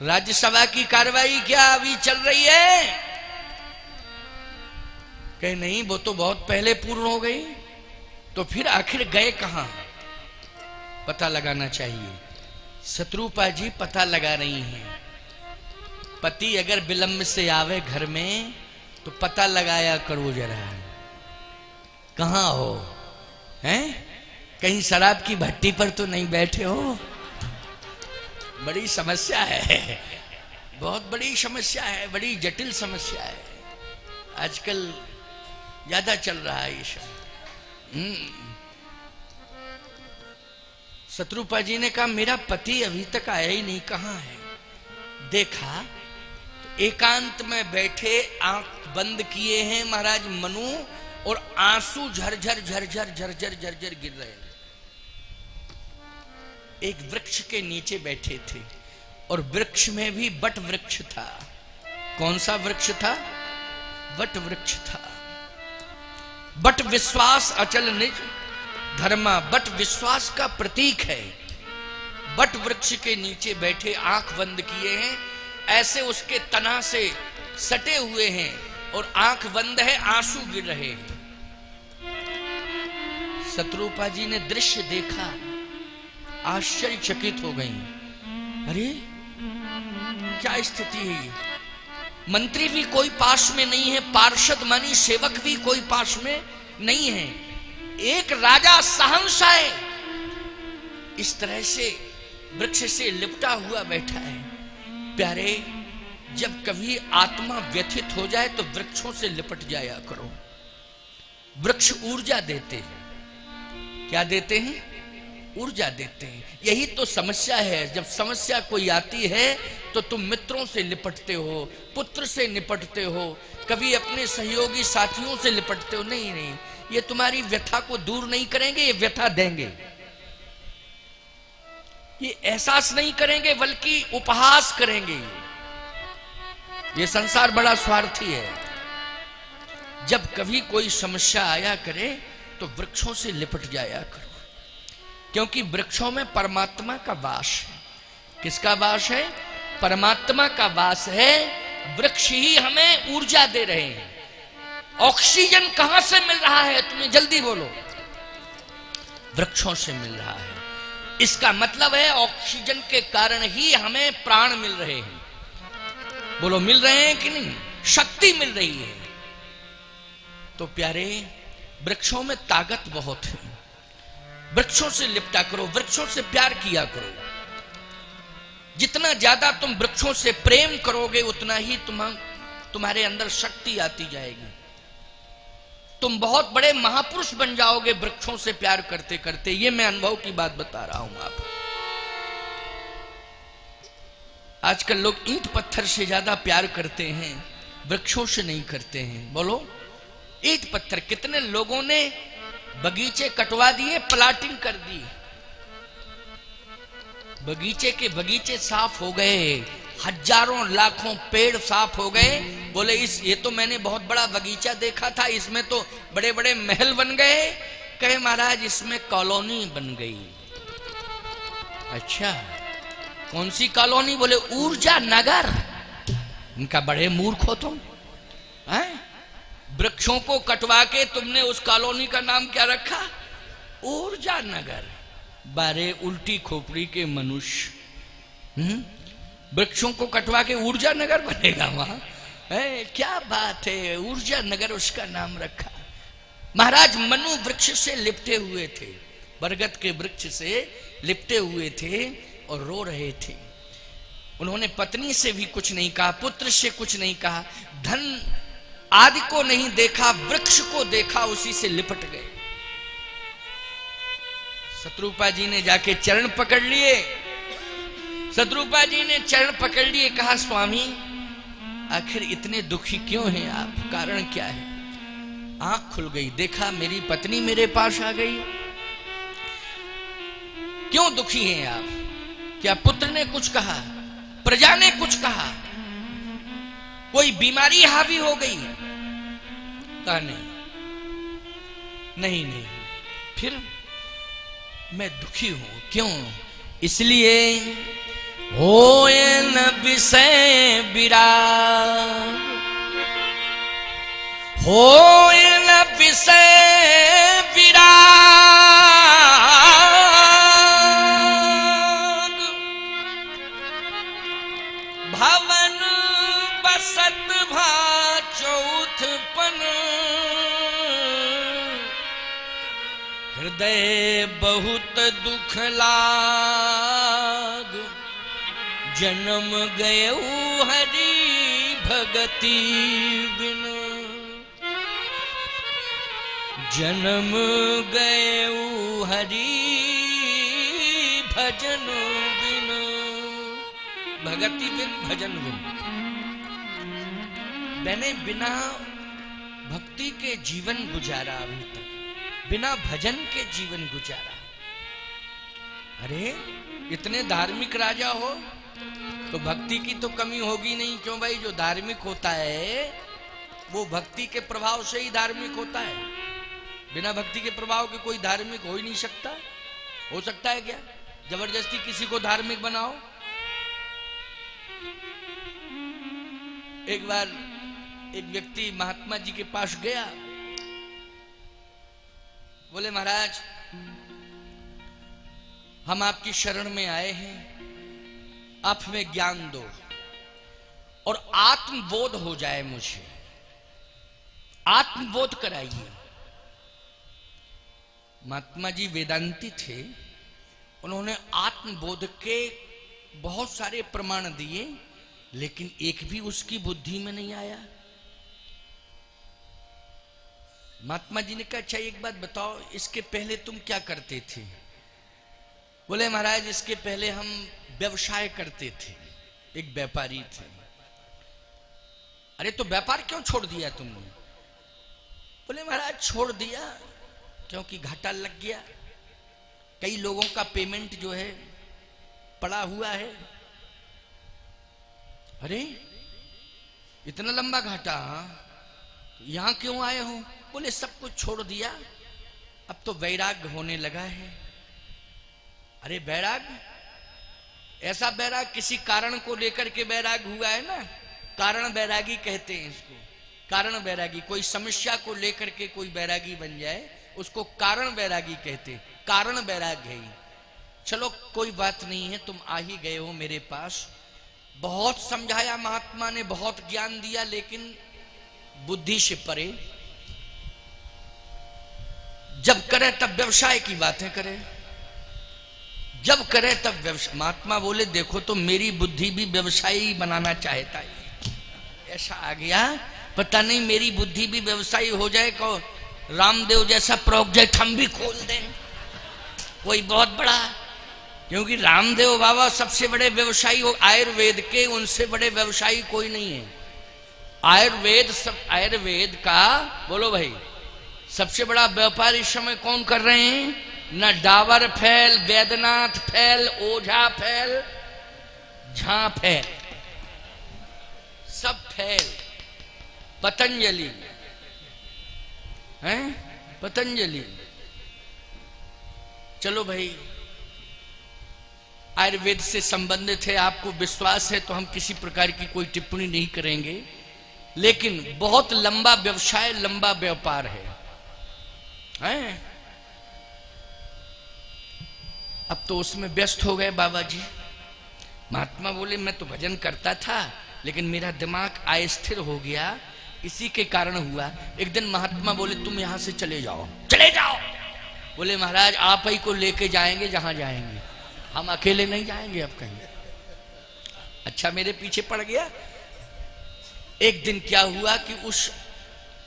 राज्यसभा की कार्रवाई क्या अभी चल रही है? कहे नहीं, वो तो बहुत पहले पूर्ण हो गई, तो फिर आखिर गए कहां? पता लगाना चाहिए। शत्रुपा जी पता लगा रही हैं, पति अगर विलंब से आवे घर में तो पता लगाया करो जरा, कहां हो, हैं? कहीं शराब की भट्टी पर तो नहीं बैठे हो? बड़ी समस्या है, बहुत बड़ी समस्या है, बड़ी जटिल समस्या है, आजकल ज्यादा चल रहा है ये सब। शत्रुपा जी ने कहा मेरा पति अभी तक आया ही नहीं, कहां है? देखा तो एकांत में बैठे, आंख बंद किए हैं महाराज मनु, और आंसू झरझर झरझर झरझर झरझर गिर रहे हैं। एक वृक्ष के नीचे बैठे थे, और वृक्ष में भी बट वृक्ष था। कौन सा वृक्ष था? बट वृक्ष था। बट विश्वास अचल निज धर्मा, बट विश्वास का प्रतीक है। बट वृक्ष के नीचे बैठे, आंख बंद किए हैं, ऐसे उसके तना से सटे हुए हैं और आंख बंद है, आंसू गिर रहे हैं। शत्रुपा जी ने दृश्य देखा, आश्चर्यचकित हो गई। अरे क्या स्थिति है ये? मंत्री भी कोई पास में नहीं है, पार्षद मानी सेवक भी कोई पास में नहीं है, एक राजा सहंसाय इस तरह से वृक्ष से लिपटा हुआ बैठा है। प्यारे, जब कभी आत्मा व्यथित हो जाए तो वृक्षों से लिपट जाया करो। वृक्ष ऊर्जा देते हैं। क्या देते हैं? ऊर्जा देते हैं। यही तो समस्या है, जब समस्या कोई आती है तो तुम मित्रों से लिपटते हो, पुत्र से निपटते हो, कभी अपने सहयोगी साथियों से लिपटते हो। नहीं नहीं, ये तुम्हारी व्यथा को दूर नहीं करेंगे, ये व्यथा देंगे। ये एहसास नहीं करेंगे बल्कि उपहास करेंगे। ये संसार बड़ा स्वार्थी है। जब कभी कोई समस्या आया करे तो वृक्षों से लिपट जाया करो। क्योंकि वृक्षों में परमात्मा का वास है। किसका वास है? परमात्मा का वास है। वृक्ष ही हमें ऊर्जा दे रहे हैं। ऑक्सीजन कहां से मिल रहा है तुम्हें? जल्दी बोलो। वृक्षों से मिल रहा है। इसका मतलब है ऑक्सीजन के कारण ही हमें प्राण मिल रहे हैं। बोलो, मिल रहे हैं कि नहीं? शक्ति मिल रही है। तो प्यारे, वृक्षों में ताकत बहुत है। वृक्षों से लिपटा करो, वृक्षों से प्यार किया करो। जितना ज्यादा तुम वृक्षों से प्रेम करोगे उतना ही तुम्हारे अंदर शक्ति आती जाएगी। तुम बहुत बड़े महापुरुष बन जाओगे वृक्षों से प्यार करते करते। ये मैं अनुभव की बात बता रहा हूं आपको। आजकल लोग ईंट पत्थर से ज्यादा प्यार करते हैं, वृक्षों से नहीं करते हैं। बोलो, ईंट पत्थर। कितने लोगों ने बगीचे कटवा दिए, प्लाटिंग कर दी, बगीचे के बगीचे साफ हो गए, हजारों लाखों पेड़ साफ हो गए। बोले, ये तो मैंने बहुत बड़ा बगीचा देखा था, इसमें तो बड़े बड़े महल बन गए। कहे महाराज, इसमें कॉलोनी बन गई। अच्छा, कौन सी कॉलोनी? बोले, ऊर्जा नगर। इनका बड़े मूर्ख हो तुम। वृक्षों को कटवा के तुमने उस कॉलोनी का नाम क्या रखा? ऊर्जा नगर। बारे उल्टी खोपड़ी के मनुष्य। वृक्षों को कटवा के ऊर्जा नगर बनेगा वहां? क्या बात है, ऊर्जा नगर उसका नाम रखा। महाराज मनु वृक्ष से लिपटे हुए थे, बरगद के वृक्ष से लिपटे हुए थे और रो रहे थे। उन्होंने पत्नी से भी कुछ नहीं कहा, पुत्र से कुछ नहीं कहा, धन आदि को नहीं देखा, वृक्ष को देखा, उसी से लिपट गए। शत्रुपा जी ने जाके चरण पकड़ लिए। शत्रुपा जी ने चरण पकड़ लिए, कहा, स्वामी आखिर इतने दुखी क्यों हैं आप? कारण क्या है? आंख खुल गई, देखा मेरी पत्नी मेरे पास आ गई। क्यों दुखी हैं आप? क्या पुत्र ने कुछ कहा? प्रजा ने कुछ कहा? कोई बीमारी हावी हो गई? कहा नहीं नहीं। फिर मैं दुखी हूं। क्यों? इसलिए होए न विषय विराग, होए न विषय विराग, भवन बसत भा चौथपन, हृदय बहुत दुख लाग, जन्म गयऊ हरि भगति बिन, जन्म गयऊ हरि भजन बिन, भगति बिन भजन बिन। मैंने बिना भक्ति के जीवन गुजारा, अभी तक बिना भजन के जीवन गुजारा। अरे इतने धार्मिक राजा हो तो भक्ति की तो कमी होगी नहीं। क्यों भाई? जो धार्मिक होता है वो भक्ति के प्रभाव से ही धार्मिक होता है। बिना भक्ति के प्रभाव के कोई धार्मिक हो ही नहीं सकता। हो सकता है क्या? जबरदस्ती किसी को धार्मिक बनाओ। एक बार एक व्यक्ति महात्मा जी के पास गया, बोले, महाराज हम आपकी शरण में आए हैं, आप हमें ज्ञान दो और आत्मबोध हो जाए, मुझे आत्मबोध कराइए। महात्मा जी वेदांती थे, उन्होंने आत्मबोध के बहुत सारे प्रमाण दिए, लेकिन एक भी उसकी बुद्धि में नहीं आया। महात्मा जी ने कहा, अच्छा एक बात बताओ, इसके पहले तुम क्या करते थे? बोले, महाराज इसके पहले हम व्यवसाय करते थे, एक व्यापारी थे। अरे तो व्यापार क्यों छोड़ दिया तुमने? बोले, महाराज छोड़ दिया क्योंकि घाटा लग गया, कई लोगों का पेमेंट जो है पड़ा हुआ है। अरे इतना लंबा घाटा, यहां क्यों आए हो? बोले, सब कुछ छोड़ दिया, अब तो वैराग्य होने लगा है। अरे बैराग, ऐसा बैराग किसी कारण को लेकर के बैराग हुआ है ना, कारण बैरागी कहते हैं इसको। कारण बैरागी, कोई समस्या को लेकर के कोई बैरागी बन जाए उसको कारण बैरागी कहते, कारण बैराग है। चलो कोई बात नहीं है, तुम आ ही गए हो मेरे पास। बहुत समझाया महात्मा ने, बहुत ज्ञान दिया, लेकिन बुद्धि से परे। जब करे तब व्यवसाय की बातें करे, जब करे तब व्यवसाय। महात्मा बोले देखो तो मेरी बुद्धि भी व्यवसायी बनाना चाहता है, ऐसा आ गया। पता नहीं मेरी बुद्धि भी व्यवसायी हो जाए, को रामदेव जैसा प्रोजेक्ट हम भी खोल दें कोई बहुत बड़ा, क्योंकि रामदेव बाबा सबसे बड़े व्यवसायी हो आयुर्वेद के, उनसे बड़े व्यवसायी कोई नहीं है। आयुर्वेद का बोलो भाई, सबसे बड़ा व्यापार इस समय कौन कर रहे हैं? न डाबर फैल, वैद्यनाथ फैल, ओझा फैल, झां फैल, सब फैल। पतंजलि हैं, पतंजलि। चलो भाई, आयुर्वेद से संबंधित है, आपको विश्वास है तो हम किसी प्रकार की कोई टिप्पणी नहीं करेंगे, लेकिन बहुत लंबा व्यवसाय, लंबा व्यापार है। अब तो उसमें व्यस्त हो गए बाबा जी। महात्मा बोले मैं तो भजन करता था, लेकिन मेरा दिमाग अस्थिर हो गया, इसी के कारण हुआ। एक दिन महात्मा बोले तुम यहां से चले जाओ, चले जाओ। बोले महाराज आप ही को लेके जाएंगे जहां जाएंगे, हम अकेले नहीं जाएंगे अब कहीं। अच्छा, मेरे पीछे पड़ गया। एक दिन क्या हुआ कि उस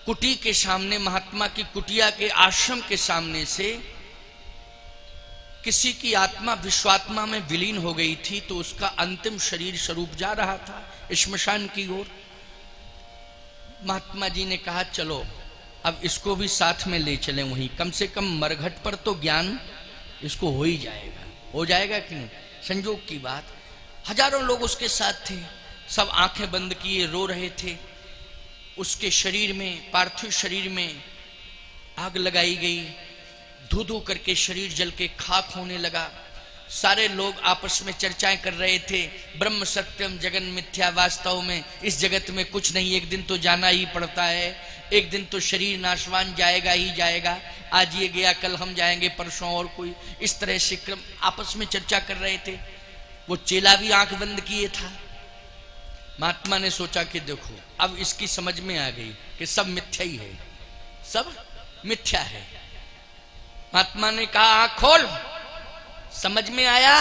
कुटी के सामने, महात्मा की कुटिया के आश्रम के सामने से किसी की आत्मा विश्वात्मा में विलीन हो गई थी, तो उसका अंतिम शरीर स्वरूप जा रहा था श्मशान की ओर। महात्मा जी ने कहा चलो अब इसको भी साथ में ले चलें, वहीं कम से कम मरघट पर तो ज्ञान इसको हो ही जाएगा। हो जाएगा कि नहीं, संजोग की बात। हजारों लोग उसके साथ थे, सब आंखें बंद किए रो रहे थे। उसके शरीर में, पार्थिव शरीर में आग लगाई गई, धू धू करके शरीर जल के खाक होने लगा। सारे लोग आपस में चर्चाएं कर रहे थे, ब्रह्म सत्यम जगन मिथ्या, वास्तव में इस जगत में कुछ नहीं, एक दिन तो जाना ही पड़ता है, एक दिन तो शरीर नाशवान जाएगा ही जाएगा, आज ये गया कल हम जाएंगे, परसों और कोई, इस तरह से क्रम आपस में चर्चा कर रहे थे। वो चेला भी आंख बंद किए था। महात्मा ने सोचा कि देखो अब इसकी समझ में आ गई कि सब मिथ्या ही है, सब मिथ्या है। महात्मा ने कहा आंख खोल, समझ में आया,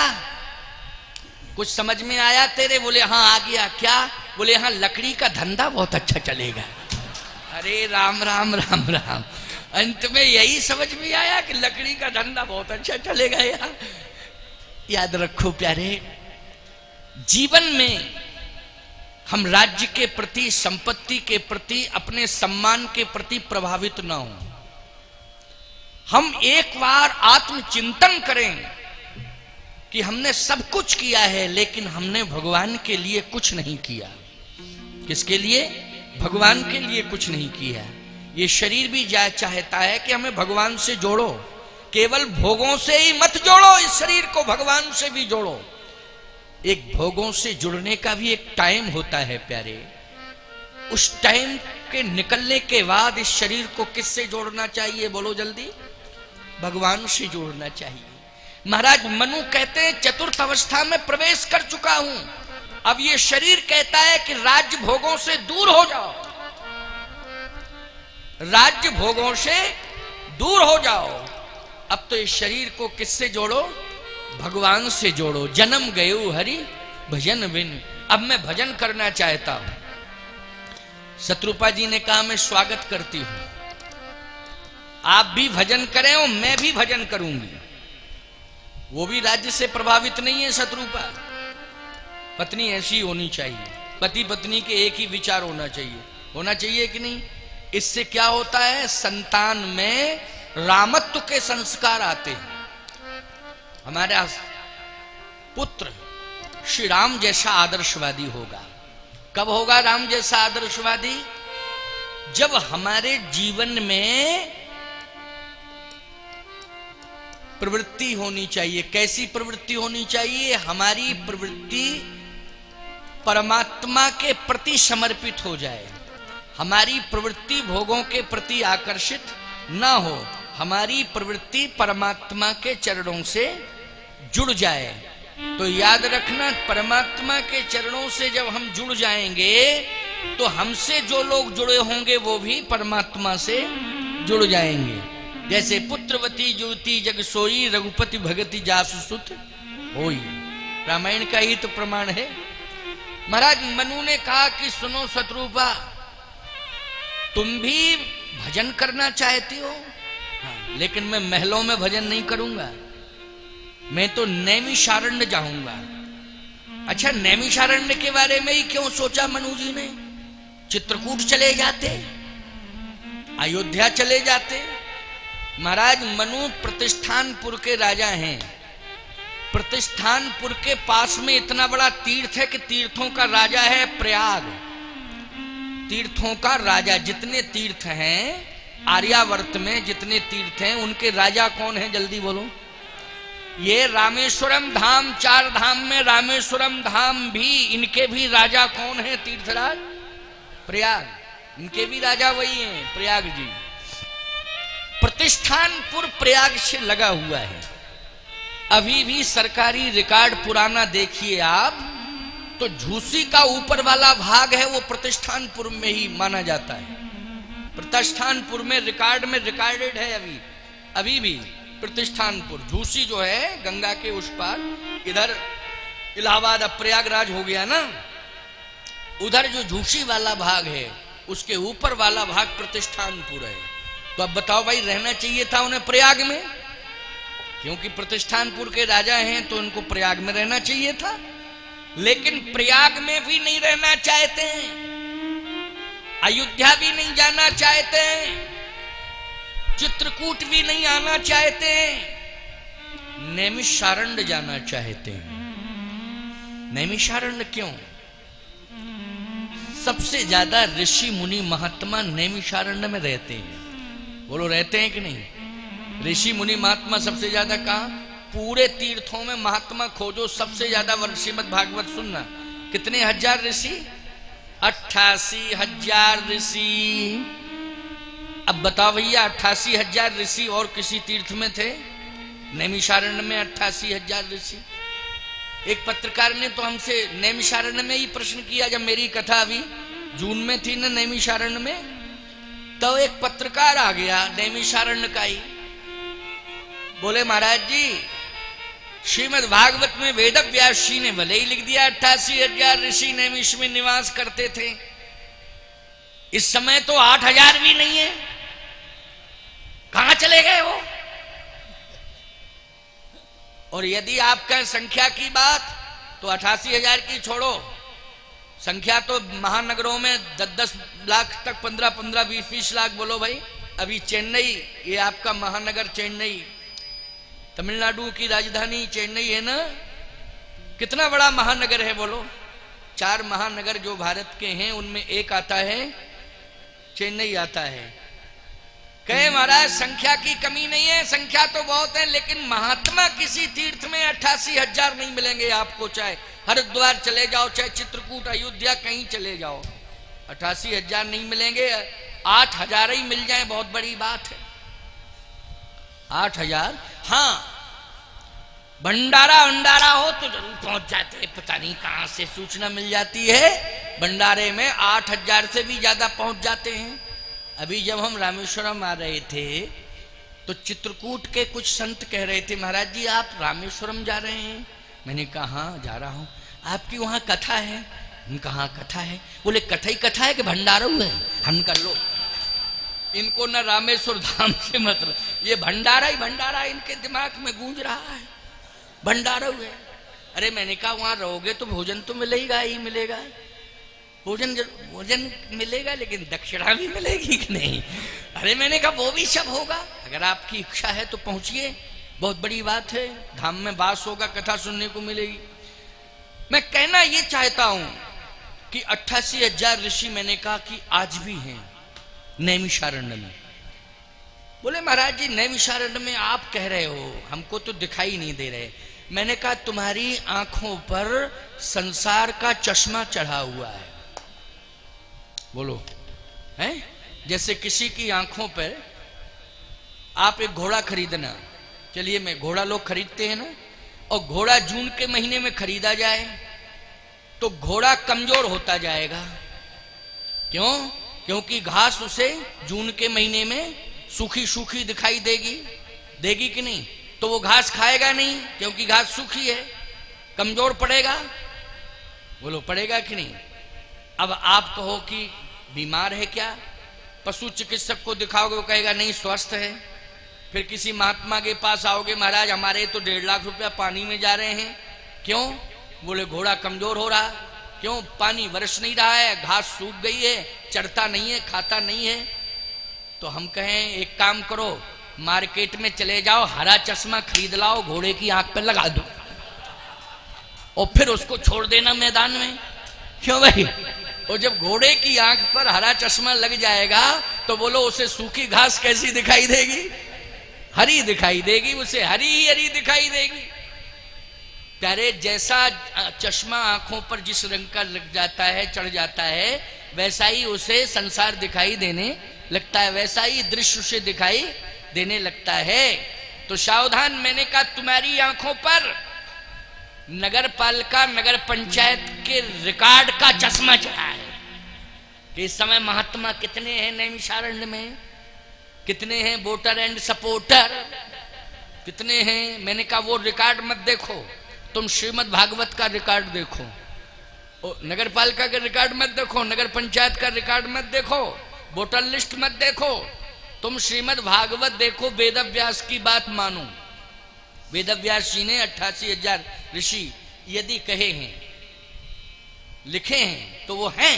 कुछ समझ में आया तेरे? बोले हाँ आ गया। क्या? बोले हाँ लकड़ी का धंधा बहुत अच्छा चलेगा। अरे राम राम राम राम, अंत में यही समझ में आया कि लकड़ी का धंधा बहुत अच्छा चलेगा। यार याद रखो प्यारे, जीवन में हम राज्य के प्रति, संपत्ति के प्रति, अपने सम्मान के प्रति प्रभावित ना हो। हम एक बार आत्मचिंतन करें कि हमने सब कुछ किया है, लेकिन हमने भगवान के लिए कुछ नहीं किया। किसके लिए? भगवान के लिए कुछ नहीं किया। ये शरीर भी चाहता है कि हमें भगवान से जोड़ो, केवल भोगों से ही मत जोड़ो, इस शरीर को भगवान से भी जोड़ो। एक भोगों से जुड़ने का भी एक टाइम होता है प्यारे। उस टाइम के निकलने के बाद इस शरीर को किससे जोड़ना चाहिए? बोलो जल्दी। भगवान से जोड़ना चाहिए। महाराज मनु कहते हैं चतुर्थ अवस्था में प्रवेश कर चुका हूं, अब ये शरीर कहता है कि राज्य भोगों से दूर हो जाओ, राज्य भोगों से दूर हो जाओ। अब तो इस शरीर को किससे जोड़ो? भगवान से जोड़ो। जन्म गयो हरि भजन बिन, अब मैं भजन करना चाहता हूं। शत्रुपा जी ने कहा मैं स्वागत करती हूं, आप भी भजन करें और मैं भी भजन करूंगी। वो भी राज्य से प्रभावित नहीं है शत्रुपा। पत्नी ऐसी होनी चाहिए, पति पत्नी के एक ही विचार होना चाहिए, होना चाहिए कि नहीं? इससे क्या होता है? संतान में रामत्व के संस्कार आते हैं। हमारा पुत्र श्री राम जैसा आदर्शवादी होगा। कब होगा राम जैसा आदर्शवादी? जब हमारे जीवन में प्रवृत्ति होनी चाहिए। कैसी प्रवृत्ति होनी चाहिए? हमारी प्रवृत्ति परमात्मा के प्रति समर्पित हो जाए, हमारी प्रवृत्ति भोगों के प्रति आकर्षित ना हो, हमारी प्रवृत्ति परमात्मा के चरणों से जुड़ जाए। तो याद रखना, परमात्मा के चरणों से जब हम जुड़ जाएंगे तो हमसे जो लोग जुड़े होंगे वो भी परमात्मा से जुड़ जाएंगे। जैसे पुत्रवती ज्योति जग सोई, रघुपति भगति जासु सुत होई, रामायण का ही तो प्रमाण है। महाराज मनु ने कहा कि सुनो शत्रुपा, तुम भी भजन करना चाहती हो? हाँ, लेकिन मैं महलों में भजन नहीं करूंगा, मैं तो नैमिषारण्य जाऊंगा। अच्छा, नैमिषारण्य के बारे में ही क्यों सोचा मनु जी ने? चित्रकूट चले जाते, अयोध्या चले जाते। महाराज मनु प्रतिष्ठानपुर के राजा हैं। प्रतिष्ठानपुर के पास में इतना बड़ा तीर्थ है कि तीर्थों का राजा है प्रयाग। तीर्थों का राजा, जितने तीर्थ हैं आर्यावर्त में, जितने तीर्थ हैं उनके राजा कौन है? जल्दी बोलो। ये रामेश्वरम धाम, 4 धाम में रामेश्वरम धाम भी, इनके भी राजा कौन है? तीर्थराज प्रयाग, इनके भी राजा वही हैं, प्रयाग जी। प्रतिष्ठानपुर प्रयाग से लगा हुआ है। अभी भी सरकारी रिकॉर्ड पुराना देखिए आप, तो झूसी का ऊपर वाला भाग है वो प्रतिष्ठानपुर में ही माना जाता है। प्रतिष्ठानपुर में रिकॉर्ड में रिकॉर्डेड है अभी भी प्रतिष्ठानपुर। झूसी जो है गंगा के उस पार, इधर इलाहाबाद अब प्रयागराज हो गया ना, उधर जो झूसी वाला भाग है उसके ऊपर वाला भाग प्रतिष्ठानपुर है। तो अब बताओ भाई, रहना चाहिए था उन्हें प्रयाग में, क्योंकि प्रतिष्ठानपुर के राजा हैं तो उनको प्रयाग में रहना चाहिए था। लेकिन प्रयाग में भी नहीं रहना चाहते हैं, अयोध्या भी नहीं जाना चाहते हैं, चित्रकूट भी नहीं आना चाहते हैं, नैमिषारण्य जाना चाहते हैं। नैमिषारण्य क्यों? सबसे ज्यादा ऋषि मुनि महात्मा नैमिषारण्य में रहते हैं। बोलो, रहते हैं कि नहीं? ऋषि मुनि महात्मा सबसे ज्यादा कहां? पूरे तीर्थों में महात्मा खोजो, सबसे ज्यादा वर्ग श्रीमद् भागवत सुनना। कितने हजार ऋषि? 88,000 ऋषि। अब बताओ भैया, 88,000 ऋषि और किसी तीर्थ में थे? नैमिषारण्य में 88,000 ऋषि। एक पत्रकार ने तो हमसे नैमिषारण्य में ही प्रश्न किया, जब मेरी कथा अभी जून में थी ना नैमिषारण्य में, तो एक पत्रकार आ गया नैमिषारण्य का ही। बोले, महाराज जी, श्रीमद् भागवत में वेद व्यास जी ने भले ही लिख दिया 88,000 ऋषि नैमिष में निवास करते थे, इस समय तो 8,000 भी नहीं है, कहां चले गए वो? और यदि आप कहें संख्या की बात, तो 88,000 की छोड़ो, संख्या तो महानगरों में 10-10 लाख तक, 15-15, 20-20 लाख। बोलो भाई, अभी चेन्नई, ये आपका महानगर चेन्नई, तमिलनाडु की राजधानी चेन्नई है ना, कितना बड़ा महानगर है बोलो। 4 महानगर जो भारत के हैं उनमें एक आता है, चेन्नई आता है। कहे महाराज संख्या की कमी नहीं है, संख्या तो बहुत है, लेकिन महात्मा किसी तीर्थ में 88,000 नहीं मिलेंगे आपको। चाहे हरिद्वार चले जाओ, चाहे चित्रकूट, अयोध्या, कहीं चले जाओ, 88,000 नहीं मिलेंगे। 8,000 ही मिल जाए बहुत बड़ी बात है। 8,000, हाँ, भंडारा हो तो जरूर पहुंच जाते हैं, पता नहीं कहां से सूचना मिल जाती है, भंडारे में 8,000 से भी ज्यादा पहुंच जाते हैं। अभी जब हम रामेश्वरम आ रहे थे तो चित्रकूट के कुछ संत कह रहे थे, महाराज जी आप रामेश्वरम जा रहे हैं? मैंने कहा हाँ जा रहा हूं। आपकी वहां कथा है? उनका हाँ कथा है। बोले कथा ही कथा है कि भंडारा है? हम कर लो, इनको न रामेश्वर धाम से मतलब, ये भंडारा ही भंडारा इनके दिमाग में गूंज रहा है, भंडारा है। अरे मैंने कहा वहां रहोगे तो भोजन तो मिलेगा ही मिलेगा, भोजन मिलेगा, लेकिन दक्षिणा भी मिलेगी कि नहीं? अरे मैंने कहा वो भी सब होगा, अगर आपकी इच्छा है तो पहुंचिए, बहुत बड़ी बात है, धाम में वास होगा, कथा सुनने को मिलेगी। मैं कहना ये चाहता हूं कि 88,000 ऋषि मैंने कहा कि आज भी हैं नैमिषारण्य में। बोले महाराज जी नैमिषारण्य में आप कह रहे हो, हमको तो दिखाई नहीं दे रहे। मैंने कहा तुम्हारी आंखों पर संसार का चश्मा चढ़ा हुआ है। बोलो है? जैसे किसी की आंखों पर, आप एक घोड़ा खरीदना, चलिए मैं घोड़ा लोग खरीदते हैं ना, और घोड़ा जून के महीने में खरीदा जाए तो घोड़ा कमजोर होता जाएगा। क्यों? क्योंकि घास उसे जून के महीने में सूखी सूखी दिखाई देगी कि नहीं? तो वो घास खाएगा नहीं, क्योंकि घास सूखी है, कमजोर पड़ेगा। बोलो पड़ेगा कि नहीं? अब आप कहो कि बीमार है क्या, पशु चिकित्सक को दिखाओगे, वो कहेगा नहीं स्वस्थ है। फिर किसी महात्मा के पास आओगे, महाराज हमारे तो 1.5 लाख रुपया पानी में जा रहे हैं। क्यों? बोले घोड़ा कमजोर हो रहा। क्यों? पानी बरस नहीं रहा है, घास सूख गई है, चरता नहीं है, खाता नहीं है। तो हम कहें एक काम करो, मार्केट में चले जाओ, हरा चश्मा खरीद लाओ, घोड़े की आंख पे लगा दो और फिर उसको छोड़ देना मैदान में। क्यों भाई? और जब घोड़े की आंख पर हरा चश्मा लग जाएगा तो बोलो उसे सूखी घास कैसी दिखाई देगी? हरी दिखाई देगी, उसे हरी ही हरी दिखाई देगी। प्यारे, जैसा चश्मा आंखों पर जिस रंग का लग जाता है, चढ़ जाता है, वैसा ही उसे संसार दिखाई देने लगता है, वैसा ही दृश्य उसे दिखाई देने लगता है। तो सावधान, मैंने कहा तुम्हारी आंखों पर नगर पालिका, नगर पंचायत के रिकॉर्ड का चश्मा चढ़ा है कि इस समय महात्मा कितने हैं नैमिषारण्य में, कितने हैं वोटर एंड सपोर्टर, कितने हैं। मैंने कहा वो रिकॉर्ड मत देखो, तुम श्रीमद् भागवत का रिकॉर्ड देखो। नगर पालिका का रिकॉर्ड मत देखो, नगर पंचायत का रिकॉर्ड मत देखो, वोटर लिस्ट मत देखो, तुम श्रीमद् भागवत देखो। वेदव्यास की बात मानो। वेदव्यास जी ने 88,000 ऋषि यदि कहे हैं, लिखे हैं, तो वो हैं।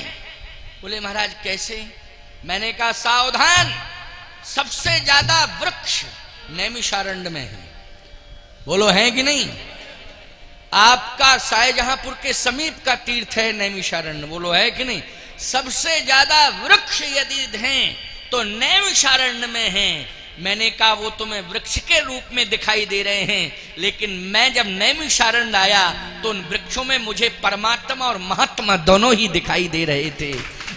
बोले महाराज कैसे? मैंने कहा सावधान, सबसे ज्यादा वृक्ष नैमिषारण्य में है। बोलो है कि नहीं? आपका शाहजहांपुर के समीप का तीर्थ है नैमिषारण्य। बोलो है कि नहीं? सबसे ज्यादा वृक्ष यदि हैं तो नैमिषारण्य में हैं। मैंने कहा वो तुम्हें वृक्ष के रूप में दिखाई दे रहे हैं, लेकिन मैं जब नैमिषारण्य आया तो उन वृक्षों में मुझे परमात्मा और महात्मा दोनों ही दिखाई दे रहे थे।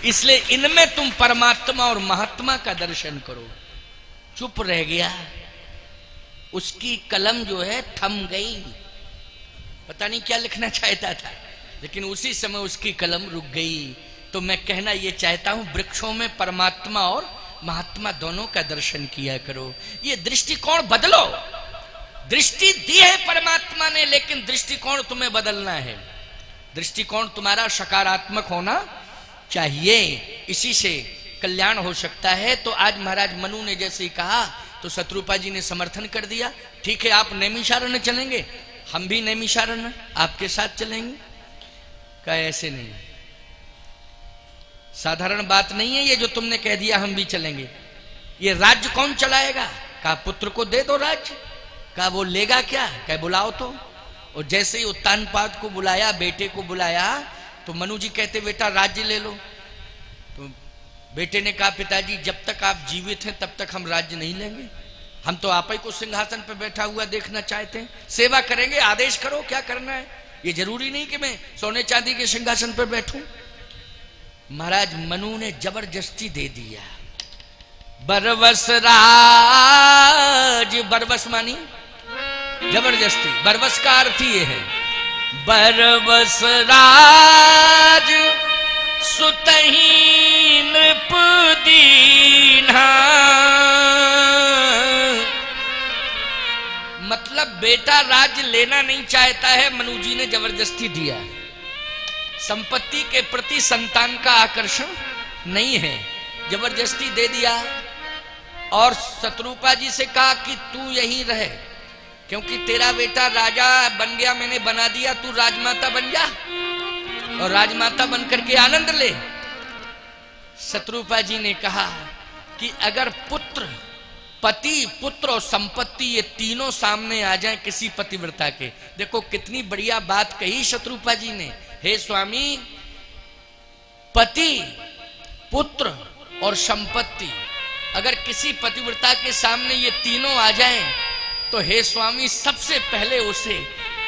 इसलिए इनमें तुम परमात्मा और महात्मा का दर्शन करो। चुप रह गया, उसकी कलम जो है थम गई, पता नहीं क्या लिखना चाहता था, लेकिन उसी समय उसकी कलम रुक गई। तो मैं कहना ये चाहता हूं, वृक्षों में परमात्मा और महात्मा दोनों का दर्शन किया करो। ये दृष्टिकोण बदलो। दृष्टि दी है परमात्मा ने, लेकिन दृष्टिकोण तुम्हें बदलना है। दृष्टिकोण तुम्हारा सकारात्मक होना चाहिए, इसी से कल्याण हो सकता है। तो आज महाराज मनु ने जैसे ही कहा तो शत्रुपा जी ने समर्थन कर दिया। ठीक है, आप नैमिषारण्य चलेंगे, हम भी नैमिषारण्य आपके साथ चलेंगे। कहा ऐसे नहीं, साधारण बात नहीं है ये जो तुमने कह दिया हम भी चलेंगे। ये राज्य कौन चलाएगा? कहा पुत्र को दे दो राज्य। कहा वो लेगा क्या? कहा बुलाओ तो। और जैसे ही उत्तानपाद को बुलाया, बेटे को बुलाया, तो मनु जी कहते बेटा राज्य ले लो। तो बेटे ने कहा पिताजी जब तक आप जीवित हैं तब तक हम राज्य नहीं लेंगे, हम तो आप ही को सिंहासन पर बैठा हुआ देखना चाहते हैं, सेवा करेंगे, आदेश करो क्या करना है। ये जरूरी नहीं कि मैं सोने चांदी के सिंहासन पर बैठूं। महाराज मनु ने जबरदस्ती दे दिया। बरवस राज, बरवस मानी जबरदस्ती, बरवस का अर्थ ये है बरवस राज सुतही नृप दीन्हा। मतलब बेटा राज्य लेना नहीं चाहता है, मनु जी ने जबरदस्ती दिया। संपत्ति के प्रति संतान का आकर्षण नहीं है, जबरदस्ती दे दिया। और शत्रुपा जी से कहा कि तू यहीं रहे, क्योंकि तेरा बेटा राजा बन गया, मैंने बना दिया, तू राजमाता बन जा और राजमाता बन करके आनंद ले। शत्रुपा जी ने कहा कि अगर पुत्र, पति, पुत्र और संपत्ति ये तीनों सामने आ जाएं किसी पतिव्रता के, देखो कितनी बढ़िया बात कही शत्रुपा जी ने। हे स्वामी, पति, पुत्र और संपत्ति अगर किसी पतिव्रता के सामने ये तीनों आ जाएं, तो हे स्वामी सबसे पहले उसे